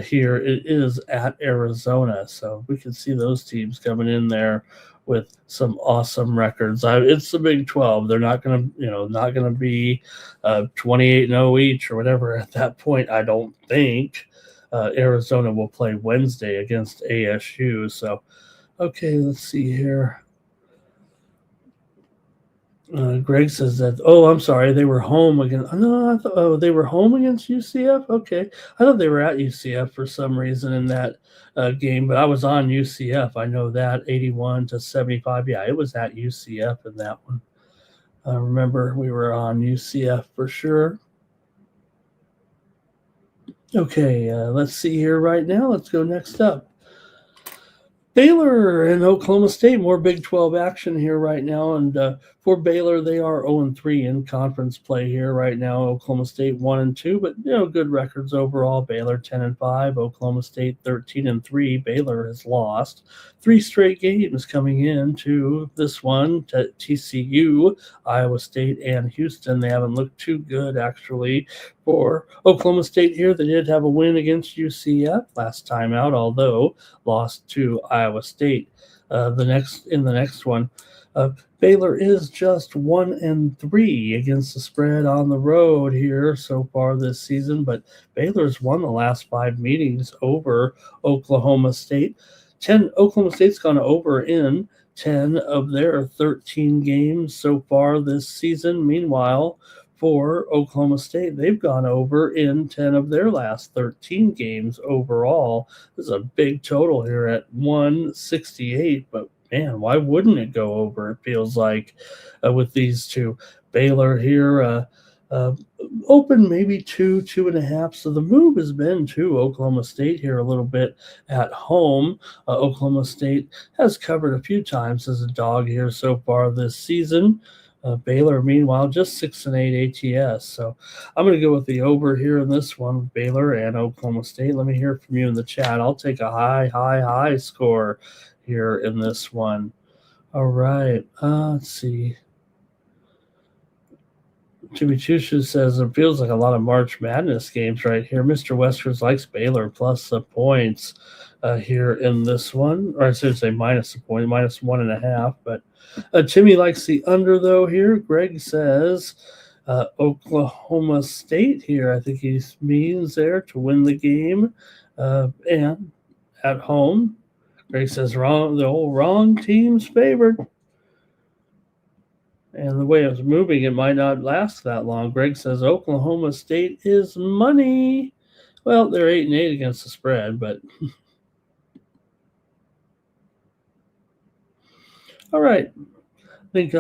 Here it is at Arizona, so we can see those teams coming in there with some awesome records. It's the Big 12. They're not going to be 28-0 each or whatever at that point. I don't think. Arizona will play Wednesday against ASU. So, okay, let's see here. Greg says that, I'm sorry, they were home against, they were home against UCF? Okay. I thought they were at UCF for some reason in that game, but I was on UCF. I know that, 81-75. Yeah, it was at UCF in that one. I remember we were on UCF for sure. Okay, let's see here right now. Let's go next up. Baylor and Oklahoma State, more Big 12 action here right now. And for Baylor, they are 0-3 in conference play here right now. Oklahoma State 1-2, but good records overall. Baylor 10-5, Oklahoma State 13-3. Baylor has lost 3 straight games coming into this one. TCU, Iowa State, and Houston. They haven't looked too good actually. For Oklahoma State here, they did have a win against UCF last time out, although lost to Iowa State. The next one, Baylor is just 1-3 against the spread on the road here so far this season, but Baylor's won the last 5 meetings over Oklahoma State. Oklahoma State's gone over in 10 of their 13 games so far this season. Meanwhile, for Oklahoma State, they've gone over in 10 of their last 13 games overall. This is a big total here at 168, but man, why wouldn't it go over? It feels like with these two. Baylor here open maybe 2.5. So the move has been to Oklahoma State here a little bit at home. Oklahoma State has covered a few times as a dog here so far this season. Baylor, meanwhile, just 6-8 ATS. So I'm going to go with the over here in this one, Baylor and Oklahoma State. Let me hear from you in the chat. I'll take a high score here in this one. All right. Let's see. Jimmy Chushu says it feels like a lot of March Madness games right here. Mr. Westers likes Baylor plus the points here in this one. Or I should say minus the point, minus 1.5. But Timmy likes the under, though, here. Greg says Oklahoma State here. I think he means there to win the game. And at home, Greg says wrong. The whole wrong team's favored. And the way it was moving, it might not last that long. Greg says Oklahoma State is money. Well, they're 8-8 against the spread, but all right. I think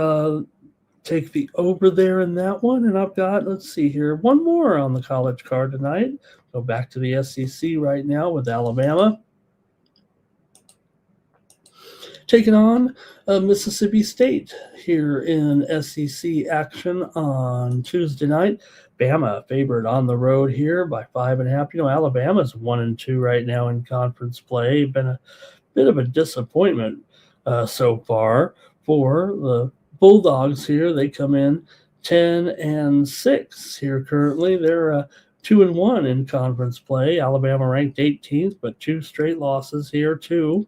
take the over there in that one. And I've got, let's see here, one more on the college card tonight. Go back to the SEC right now with Alabama taking on Mississippi State here in SEC action on Tuesday night. Bama favored on the road here by 5.5. You know, Alabama's 1-2 right now in conference play. Been a bit of a disappointment so far for the Bulldogs here. They come in 10-6 here currently. They're 2-1 in conference play. Alabama ranked 18th, but 2 straight losses here too.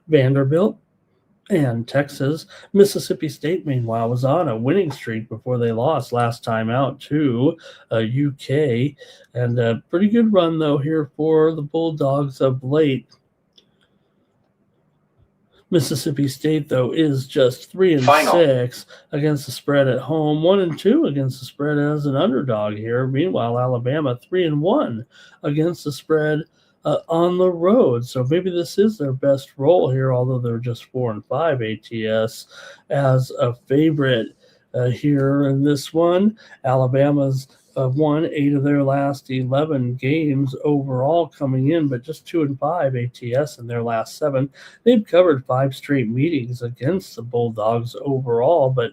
Vanderbilt and Texas. Mississippi State, meanwhile, was on a winning streak before they lost last time out to UK. And a pretty good run, though, here for the Bulldogs of late. Mississippi State, though, is just 3-6 against the spread at home, 1-2 against the spread as an underdog here. Meanwhile, Alabama 3-1 against the spread on the road. So maybe this is their best roll here, although they're just 4-5 ATS as a favorite here in this one. Alabama's won 8 of their last 11 games overall coming in, but just 2-5 ATS in their last 7. They've covered 5 straight meetings against the Bulldogs overall, but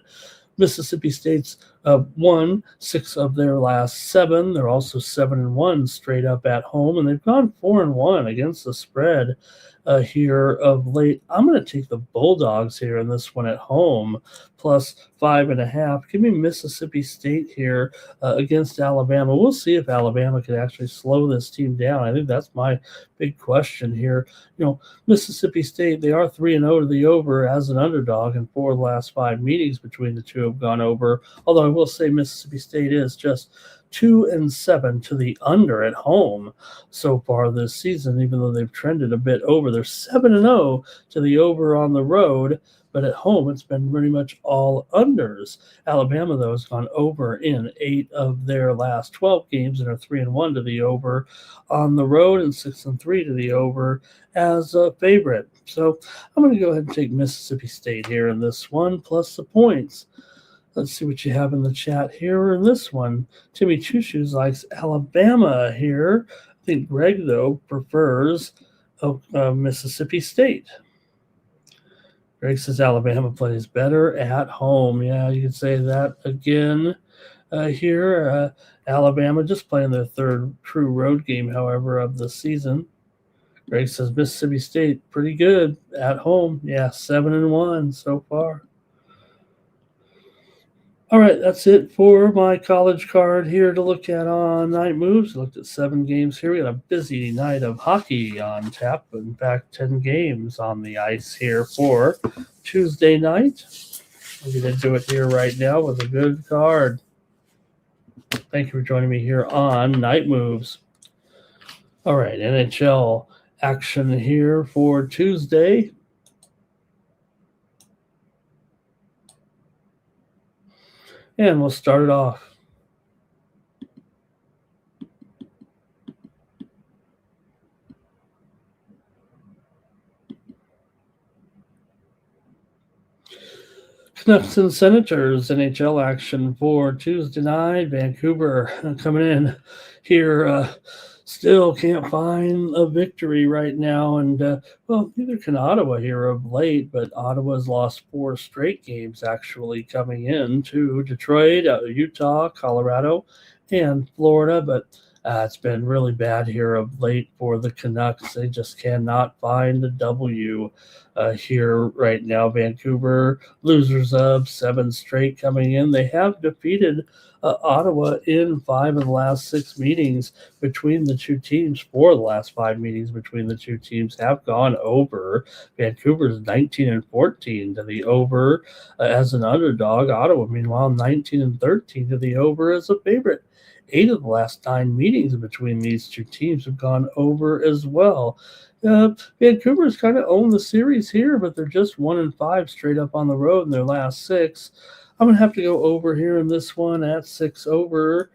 Mississippi State's won 6 of their last 7. They're also 7-1 straight up at home, and they've gone 4-1 against the spread here of late. I'm going to take the Bulldogs here in this one at home, plus 5.5. Give me Mississippi State here against Alabama. We'll see if Alabama can actually slow this team down. I think that's my big question here. You know, Mississippi State, they are 3-0 to the over as an underdog, and 4 of the last 5 meetings between the two have gone over. Although I will say Mississippi State is just 2-7 to the under at home so far this season, even though they've trended a bit over. They're 7-0 to the over on the road, but at home it's been pretty much all unders. Alabama, though, has gone over in 8 of their last 12 games and are 3-1 to the over on the road and 6-3 to the over as a favorite. So I'm going to go ahead and take Mississippi State here in this one, plus the points. Let's see what you have in the chat here in this one. Timmy Choo Shoes likes Alabama here. I think Greg, though, prefers Mississippi State. Greg says Alabama plays better at home. Yeah, you could say that again here. Alabama just playing their 3rd true road game, however, of the season. Greg says Mississippi State pretty good at home. Yeah, 7-1 so far. All right, that's it for my college card here to look at on Night Moves. Looked at 7 games here. We got a busy night of hockey on tap. In fact, 10 games on the ice here for Tuesday night. We're going to do it here right now with a good card. Thank you for joining me here on Night Moves. All right, NHL action here for Tuesday. And we'll start it off. Canucks and Senators NHL action for Tuesday night. Vancouver coming in here. Still can't find a victory right now. And, neither can Ottawa here of late, but Ottawa's lost 4 straight games actually coming in to Detroit, Utah, Colorado, and Florida. But It's been really bad here of late for the Canucks. They just cannot find a W here right now. Vancouver, losers of 7 straight coming in. They have defeated Ottawa in 5 of the last 6 meetings between the two teams. 4 of the last 5 meetings between the two teams have gone over. Vancouver's 19-14 to the over as an underdog. Ottawa, meanwhile, 19-13 to the over as a favorite. 8 of the last 9 meetings between these two teams have gone over as well. Vancouver's kind of owned the series here, but they're just 1-5 straight up on the road in their last 6. I'm going to have to go over here in this one at 6 over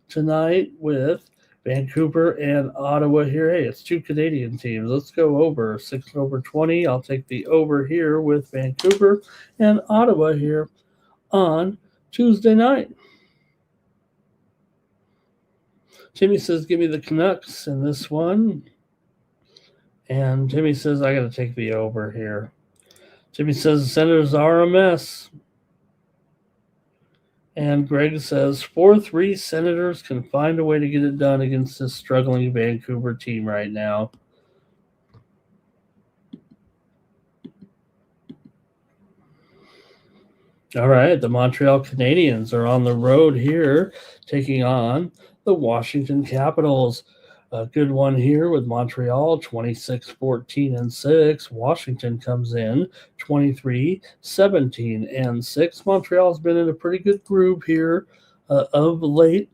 tonight with Vancouver and Ottawa here. Hey, it's 2 Canadian teams. Let's go over 6 over 20. I'll take the over here with Vancouver and Ottawa here on Tuesday night. Timmy says, give me the Canucks in this one. And Timmy says, I got to take the over here. Timmy says, the Senators are a mess. And Greg says, 4-3 Senators can find a way to get it done against this struggling Vancouver team right now. All right, the Montreal Canadiens are on the road here, taking on the Washington Capitals. A good one here with Montreal, 26-14-6. Washington comes in 23-17-6. Montreal's been in a pretty good groove here of late.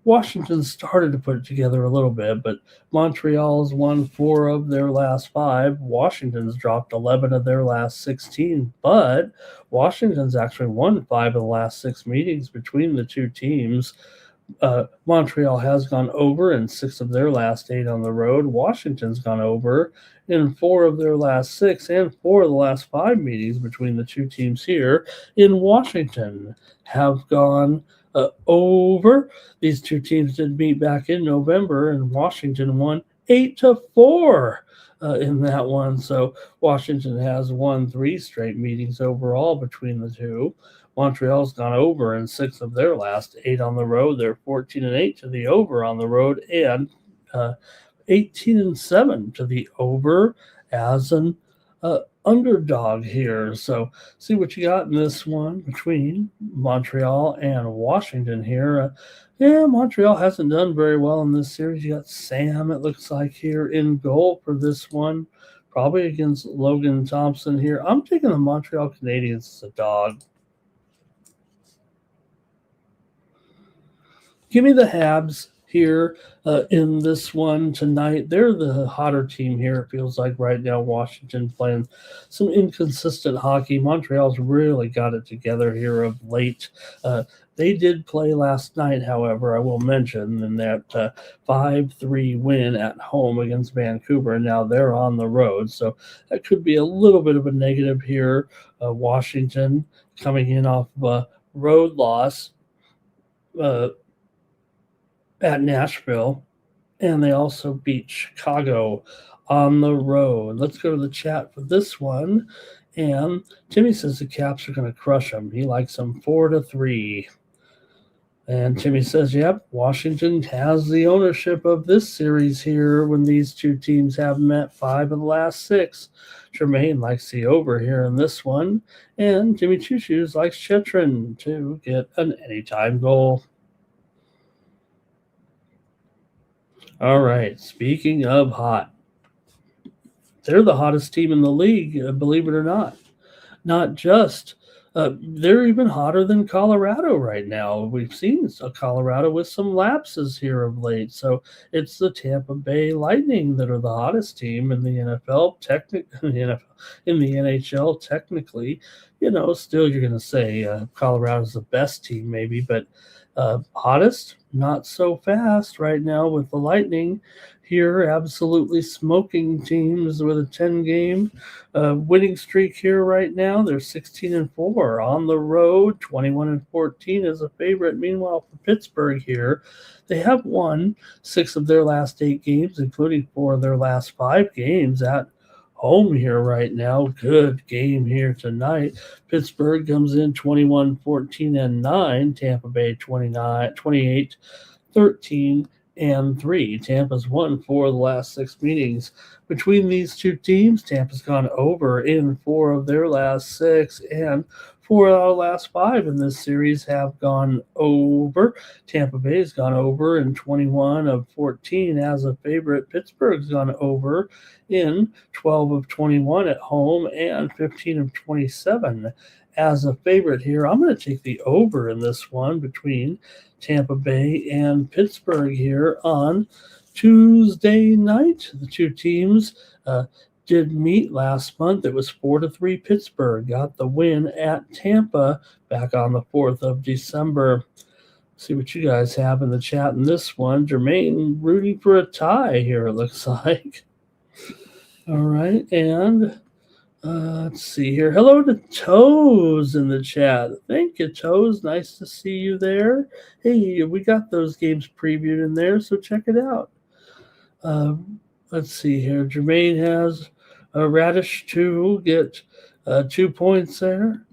Washington started to put it together a little bit, but Montreal's won 4 of their last 5. Washington's dropped 11 of their last 16, but Washington's actually won 5 of the last 6 meetings between the two teams. Montreal has gone over in 6 of their last 8 on the road. Washington's gone over in 4 of their last 6 and 4 of the last 5 meetings between the two teams here in Washington have gone over. These two teams did meet back in November, and Washington won 8-4 in that one. So Washington has won 3 straight meetings overall between the two. Montreal's gone over in 6 of their last 8 on the road. They're 14-8 to the over on the road and 18-7 to the over as an underdog here. So see what you got in this one between Montreal and Washington here. Montreal hasn't done very well in this series. You got Sam, it looks like, here in goal for this one, probably against Logan Thompson here. I'm taking the Montreal Canadiens as a dog. Give me the Habs here in this one tonight. They're the hotter team here, it feels like right now. Washington playing some inconsistent hockey. Montreal's really got it together here of late. They did play last night, however, I will mention, in that 5-3 win at home against Vancouver, and now they're on the road. So that could be a little bit of a negative here. Washington coming in off of a road loss at Nashville, and they also beat Chicago on the road. Let's go to the chat for this one. And Timmy says the Caps are going to crush them. He likes them 4-3. And Timmy says, yep, Washington has the ownership of this series here when these two teams have met 5 of the last 6. Jermaine likes the over here in this one. And Jimmy Choo Shoes likes Chetron to get an anytime goal. All right, speaking of hot, they're the hottest team in the league, believe it or not. Not just, they're even hotter than Colorado right now. We've seen Colorado with some lapses here of late. So it's the Tampa Bay Lightning that are the hottest team in the NFL, in the NHL, technically. Still you're going to say Colorado's the best team maybe, but hottest, not so fast right now with the Lightning here, absolutely smoking teams with a 10-game winning streak here right now. They're 16-4 on the road, 21-14 as a favorite. Meanwhile, for Pittsburgh here, they have won 6 of their last 8 games, including 4 of their last 5 games at home here right now. Good game here tonight. Pittsburgh comes in 21-14-9. Tampa Bay 28-13 13-3. Tampa's won 4 of the last 6 meetings. Between these two teams, Tampa's gone over in 4 of their last 6, and 4 of our last 5 in this series have gone over. Tampa Bay's gone over in 21 of 14 as a favorite. Pittsburgh's gone over in 12 of 21 at home and 15 of 27 as a favorite here. I'm going to take the over in this one between Tampa Bay and Pittsburgh here on Tuesday night. The two teams did meet last month. It was 4-3. Pittsburgh got the win at Tampa back on the 4th of December. See what you guys have in the chat in this one. Jermaine rooting for a tie here, it looks like. All right, and let's see here. Hello to Toes in the chat. Thank you, Toes. Nice to see you there. Hey, we got those games previewed in there, so check it out. Let's see here. Jermaine has Radish to get 2 points there.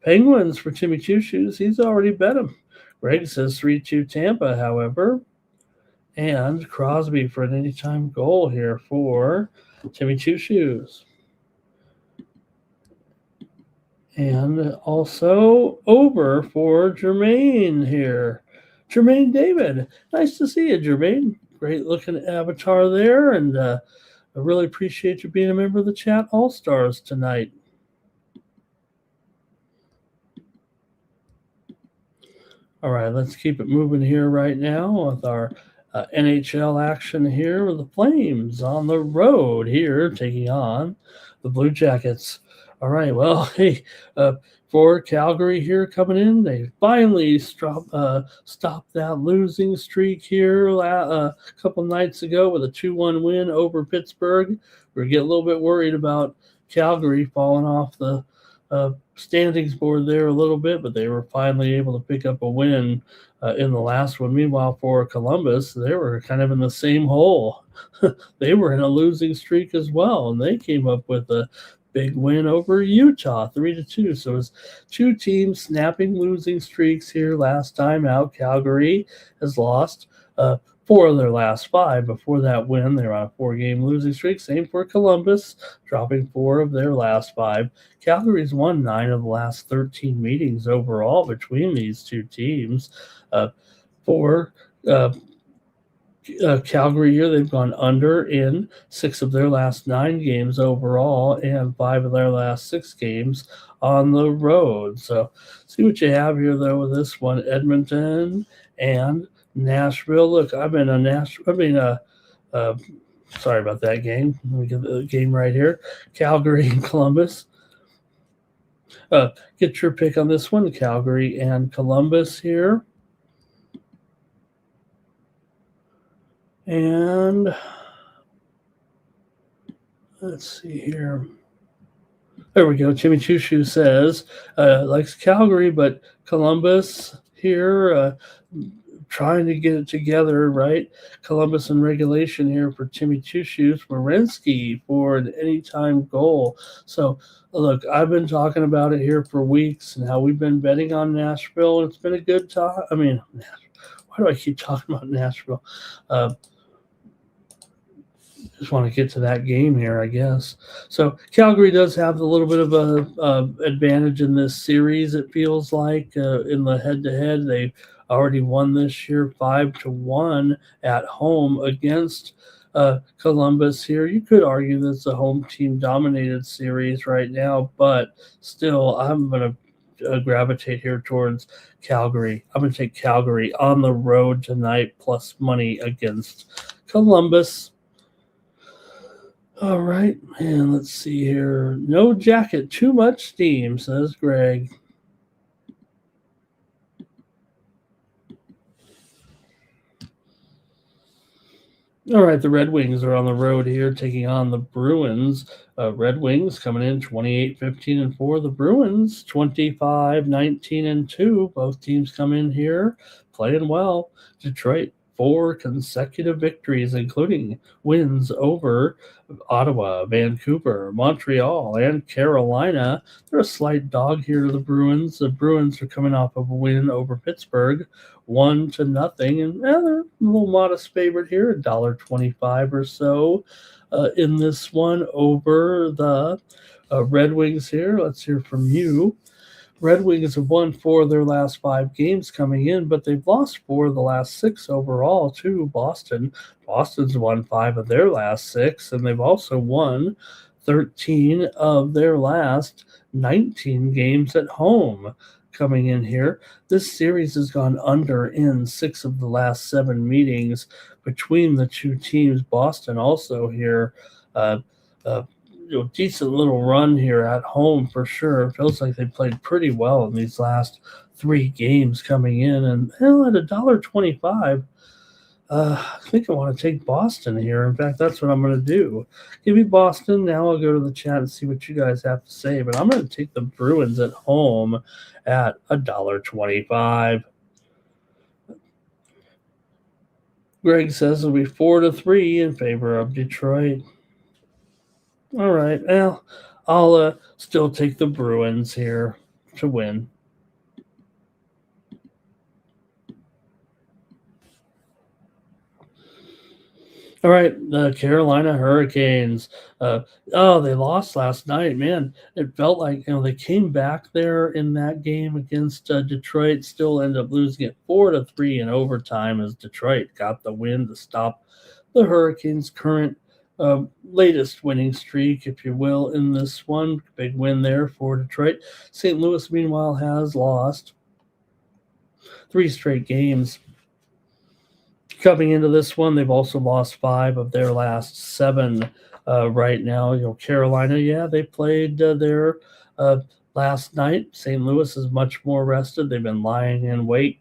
Penguins for Timmy Two Shoes. He's already bet him. Greg says 3-2 Tampa, however. And Crosby for an anytime goal here for Timmy Two Shoes. And also over for Jermaine here. Jermaine David. Nice to see you, Jermaine. Great looking avatar there. And I really appreciate you being a member of the Chat All-Stars tonight. All right, let's keep it moving here right now with our NHL action here with the Flames on the road here taking on the Blue Jackets. All right, well, hey, for Calgary here coming in, they finally stopped that losing streak here a couple nights ago with a 2-1 win over Pittsburgh. We were getting a little bit worried about Calgary falling off the standings board there a little bit, but they were finally able to pick up a win in the last one. Meanwhile, for Columbus, they were kind of in the same hole. They were in a losing streak as well, and they came up with a big win over Utah, 3-2. So it was two teams snapping losing streaks here last time out. Calgary has lost 4 of their last 5. Before that win, they were on a 4-game losing streak. Same for Columbus, dropping 4 of their last 5. Calgary's won 9 of the last 13 meetings overall between these two teams. For Calgary here, they've gone under in 6 of their last 9 games overall and 5 of their last 6 games on the road. So see what you have here, though, with this one. Edmonton and Nashville. Look, I'm in a Nashville. Sorry about that game. Let me get the game right here. Calgary and Columbus. Get your pick on this one. Calgary and Columbus here. And let's see here. There we go. Jimmy Choo Shoe says likes Calgary, but Columbus here trying to get it together, right? Columbus in regulation here for Timmy Two Shoes. Werenski for an anytime goal. So, look, I've been talking about it here for weeks and how we've been betting on Nashville. It's been a good time. I mean, why do I keep talking about Nashville? Just want to get to that game here, I guess. So Calgary does have a little bit of a advantage in this series, it feels like, in the head-to-head. They already won this year 5-1 at home against Columbus here. You could argue that it's a home team dominated series right now, but still I'm going to gravitate here towards Calgary. I'm going to take Calgary on the road tonight plus money against Columbus. All right, and let's see here. No jacket, too much steam, says Greg. All right, the Red Wings are on the road here taking on the Bruins. Red Wings coming in 28-15-4. The Bruins 25-19-2. Both teams come in here playing well. Detroit 4 consecutive victories, including wins over Ottawa, Vancouver, Montreal, and Carolina. They're a slight dog here to the Bruins. The Bruins are coming off of a win over Pittsburgh, 1-0, and they're a little modest favorite here, $1.25 or so in this one over the Red Wings here. Let's hear from you. Red Wings have won 4 of their last 5 games coming in, but they've lost 4 of the last 6 overall to Boston. Boston's won 5 of their last 6, and they've also won 13 of their last 19 games at home coming in here. This series has gone under in 6 of the last 7 meetings between the two teams. Boston also here decent little run here at home for sure. Feels like they played pretty well in these last 3 games coming in, and at $1.25, I think I want to take Boston here. In fact, that's what I'm going to do. Give me Boston. Now I'll go to the chat and see what you guys have to say, but I'm going to take the Bruins at home at $1.25. Greg says it'll be 4-3 in favor of Detroit. All right. Well, I'll still take the Bruins here to win. All right, the Carolina Hurricanes. They lost last night. Man, it felt like they came back there in that game against Detroit. Still ended up losing it 4-3 in overtime as Detroit got the win to stop the Hurricanes' current latest winning streak, if you will, in this one. Big win there for Detroit. St. Louis, meanwhile, has lost 3 straight games. Coming into this one, they've also lost 5 of their last 7 right now. Carolina, they played their last night. St. Louis is much more rested. They've been lying in wait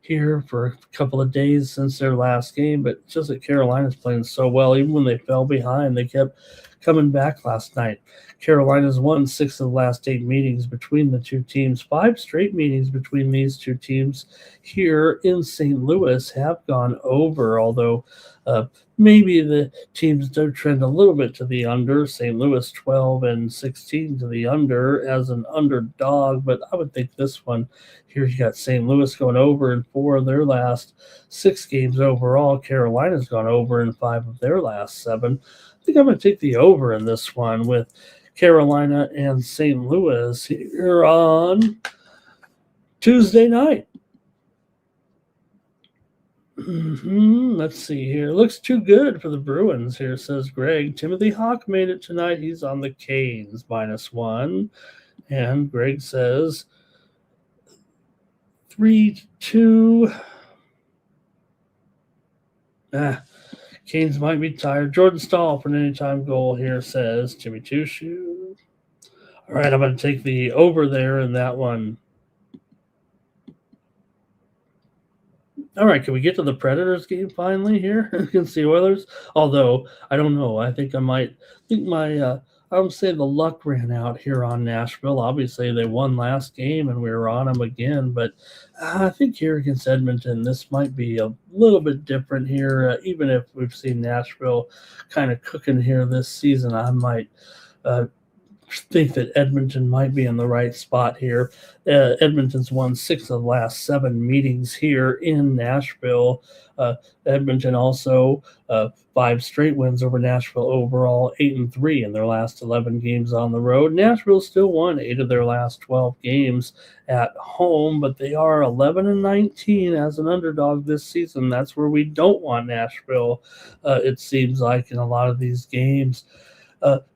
here for a couple of days since their last game, but just that Carolina's playing so well. Even when they fell behind, they kept coming back last night. Carolina's won 6 of the last 8 meetings between the two teams. 5 straight meetings between these two teams here in St. Louis have gone over, although maybe the teams do trend a little bit to the under. St. Louis 12-16 to the under as an underdog, but I would think this one here, you got St. Louis going over in 4 of their last 6 games overall. Carolina's gone over in 5 of their last 7. I think I'm going to take the over in this one with Carolina and St. Louis here on Tuesday night. Let's see here. Looks too good for the Bruins here, says Greg. Timothy Hawk made it tonight. He's on the Canes -1. And Greg says 3-2. Canes might be tired. Jordan Stahl for an anytime goal here, says Jimmy Two Shoe. All right, I'm going to take the over there in that one. All right, can we get to the Predators game finally here against the Oilers? Although, I don't know. I think I would say the luck ran out here on Nashville. Obviously, they won last game, and we were on them again. But I think here against Edmonton, this might be a little bit different here. Even if we've seen Nashville kind of cooking here this season, I might think that Edmonton might be in the right spot here. Edmonton's won 6 of the last 7 meetings here in Nashville. Edmonton also 5 straight wins over Nashville overall, 8-3 in their last 11 games on the road. Nashville still won 8 of their last 12 games at home, but they are 11-19 as an underdog this season. That's where we don't want Nashville, it seems like, in a lot of these games.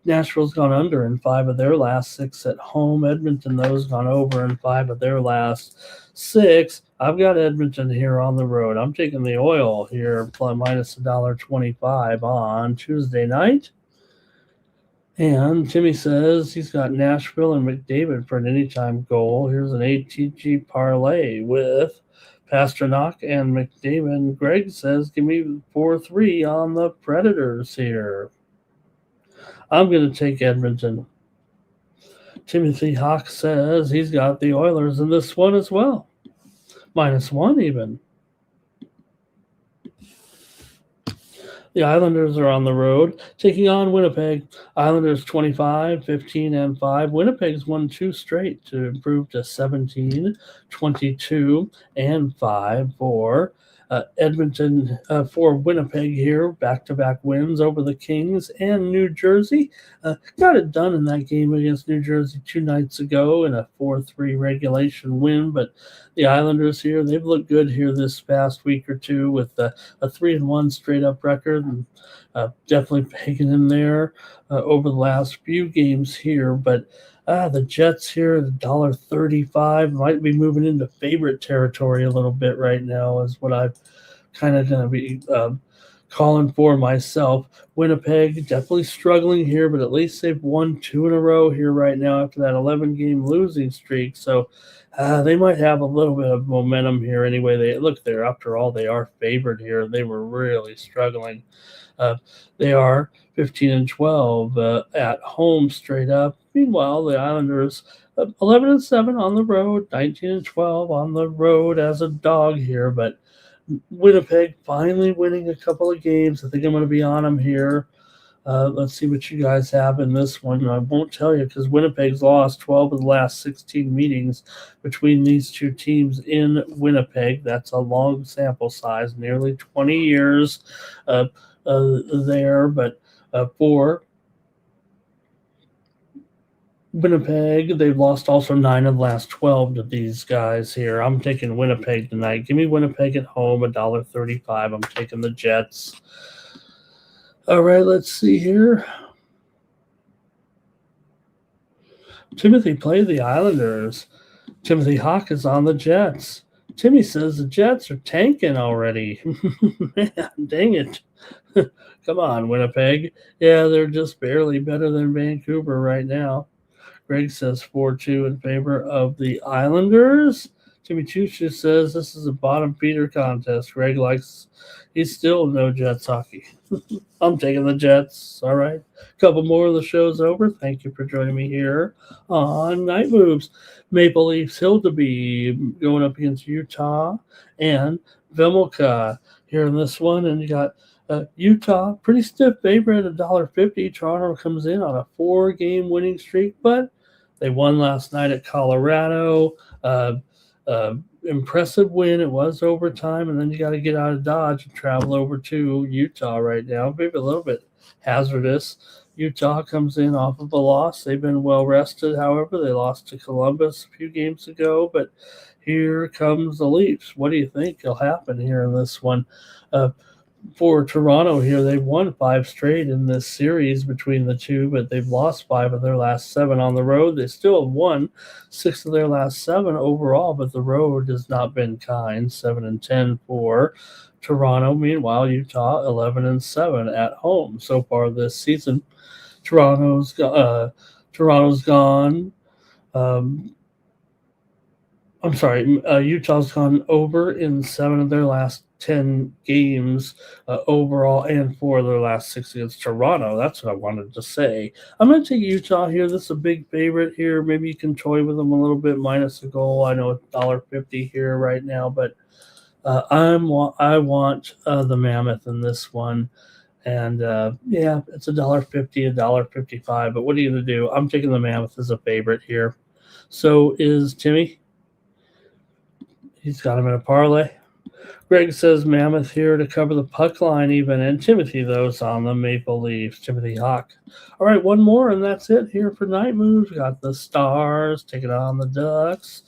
Nashville's gone under in 5 of their last 6 at home. Edmonton, though, has gone over in 5 of their last 6. I've got Edmonton here on the road. I'm taking the Oil here, minus $1.25 on Tuesday night. And Timmy says he's got Nashville and McDavid for an anytime goal. Here's an ATG parlay with Pasternak and McDavid. Greg says, give me 4-3 on the Predators here. I'm going to take Edmonton. Timothy Hawk says he's got the Oilers in this one as well. -1 even. The Islanders are on the road, taking on Winnipeg. Islanders 25, 15, and 5. Winnipeg's won two straight to improve to 17, 22, and 5 for Edmonton for Winnipeg here. Back-to-back wins over the Kings and New Jersey. Got it done in that game against New Jersey 2 nights ago in a 4-3 regulation win, but the Islanders here, they've looked good here this past week or two with a 3-1 straight-up record, and definitely hanging in there over the last few games here. But the Jets here, $1.35, might be moving into favorite territory a little bit right now, is what I've kind of going to be calling for myself. Winnipeg definitely struggling here, but at least they've won 2 in a row here right now after that 11-game losing streak. So they might have a little bit of momentum here anyway. They're after all, they are favored here. They were really struggling. They are 15 and 12 at home straight up. Meanwhile, the Islanders 11 and 7 on the road, 19 and 12 on the road as a dog here. But Winnipeg finally winning a couple of games. I think I'm going to be on them here. Let's see what you guys have in this one. I won't tell you because Winnipeg's lost 12 of the last 16 meetings between these two teams in Winnipeg. That's a long sample size, nearly 20 years there. But for Winnipeg, they've lost also 9 of the last 12 to these guys here. I'm taking Winnipeg tonight. Give me Winnipeg at home, $1.35. I'm taking the Jets. All right, let's see here. Timothy played the Islanders. Timothy Hawk is on the Jets. Timmy says the Jets are tanking already. Man, dang it. Come on, Winnipeg. Yeah, they're just barely better than Vancouver right now. Greg says 4-2 in favor of the Islanders. Jimmy Choo says this is a bottom feeder contest. Greg he's still no Jets hockey. I'm taking the Jets. All right. A couple more of the show's over. Thank you for joining me here on Night Moves. Maple Leafs Hildeby going up against Utah and Vimmelka here in this one. And you got Utah, pretty stiff favorite at $1.50. Toronto comes in on a 4-game winning streak, but they won last night at Colorado. Impressive win. It was overtime, and then you got to get out of Dodge and travel over to Utah right now. Maybe a little bit hazardous. Utah comes in off of a loss. They've been well rested, however. They lost to Columbus a few games ago, but here comes the Leafs. What do you think will happen here in this one? For Toronto here, they've won 5 straight in this series between the two, but they've lost 5 of their last 7 on the road. They still have won 6 of their last 7 overall, but the road has not been kind. 7 and 10 for Toronto. Meanwhile, Utah 11 and 7 at home so far this season. Toronto's gone. Utah's gone over in 7 of their last 10 games overall and 4 of their last 6 against Toronto. That's what I wanted to say. I'm going to take Utah here. This is a big favorite here. Maybe you can toy with them a little bit, minus a goal. I know it's $1.50 here right now, but I want the Mammoth in this one. And, it's $1.50, $1.55. But what are you going to do? I'm taking the Mammoth as a favorite here. So is Timmy. He's got him in a parlay. Greg says Mammoth here to cover the puck line even, and Timothy, those on the Maple Leafs, Timothy Hawk. All right, one more, and that's it here for Night Moves. We got the Stars taking on the Ducks.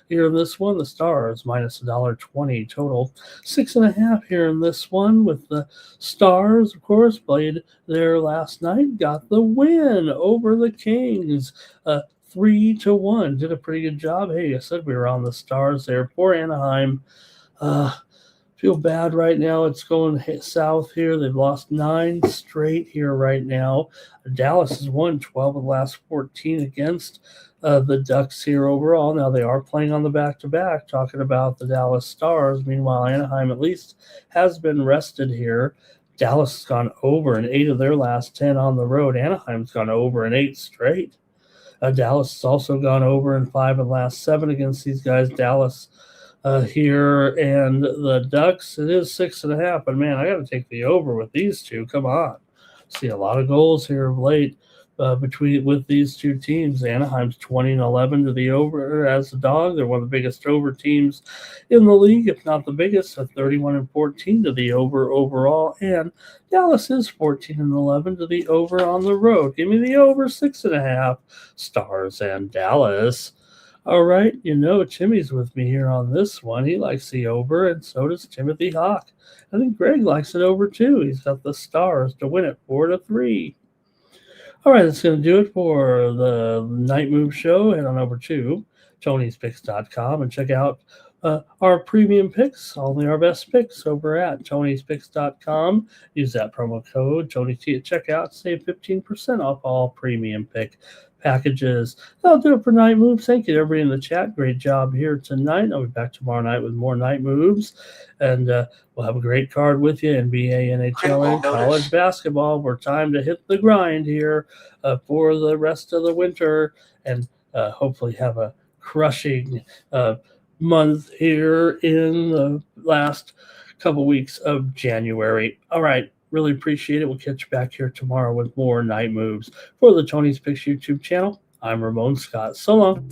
Here in this one, the Stars minus $1.20 total. 6.5 here in this one with the Stars, of course, played there last night. Got the win over the Kings. 3-1. Did a pretty good job. Hey, I said we were on the Stars there for Anaheim. Feel bad right now. It's going south here. They've lost 9 straight here right now. Dallas has won 12 of the last 14 against the Ducks here overall. Now they are playing on the back-to-back, talking about the Dallas Stars. Meanwhile, Anaheim at least has been rested here. Dallas has gone over in 8 of their last 10 on the road. Anaheim's gone over in 8 straight. Dallas has also gone over in 5 of the last 7 against these guys. Dallas here, and the Ducks. It is 6.5, but man, I got to take the over with these two. Come on, see a lot of goals here of late between with these two teams. Anaheim's 20-11 to the over as a dog. They're one of the biggest over teams in the league, if not the biggest, at 31-14 to the over overall. And Dallas is 14-11 to the over on the road. Give me the over 6.5. Stars and Dallas. All right, Timmy's with me here on this one. He likes the over, and so does Timothy Hawk. I think Greg likes it over too. He's got the Stars to win it 4-3. All right, that's going to do it for the Night Move Show. Head on over to Tony'sPicks.com and check out our premium picks, only our best picks over at Tony'sPicks.com. Use that promo code TonyT at checkout. Save 15% off all premium pick packages. That'll do it for Night Moves. Thank you to everybody in the chat. Great job here tonight. I'll be back tomorrow night with more Night Moves, and we'll have a great card with you. NBA, NHL, and college basketball. We're time to hit the grind here for the rest of the winter, and hopefully have a crushing month here in the last couple weeks of January. All right. Really appreciate it. We'll catch you back here tomorrow with more Night Moves. For the Tony's Picks YouTube channel, I'm Ramon Scott. So long.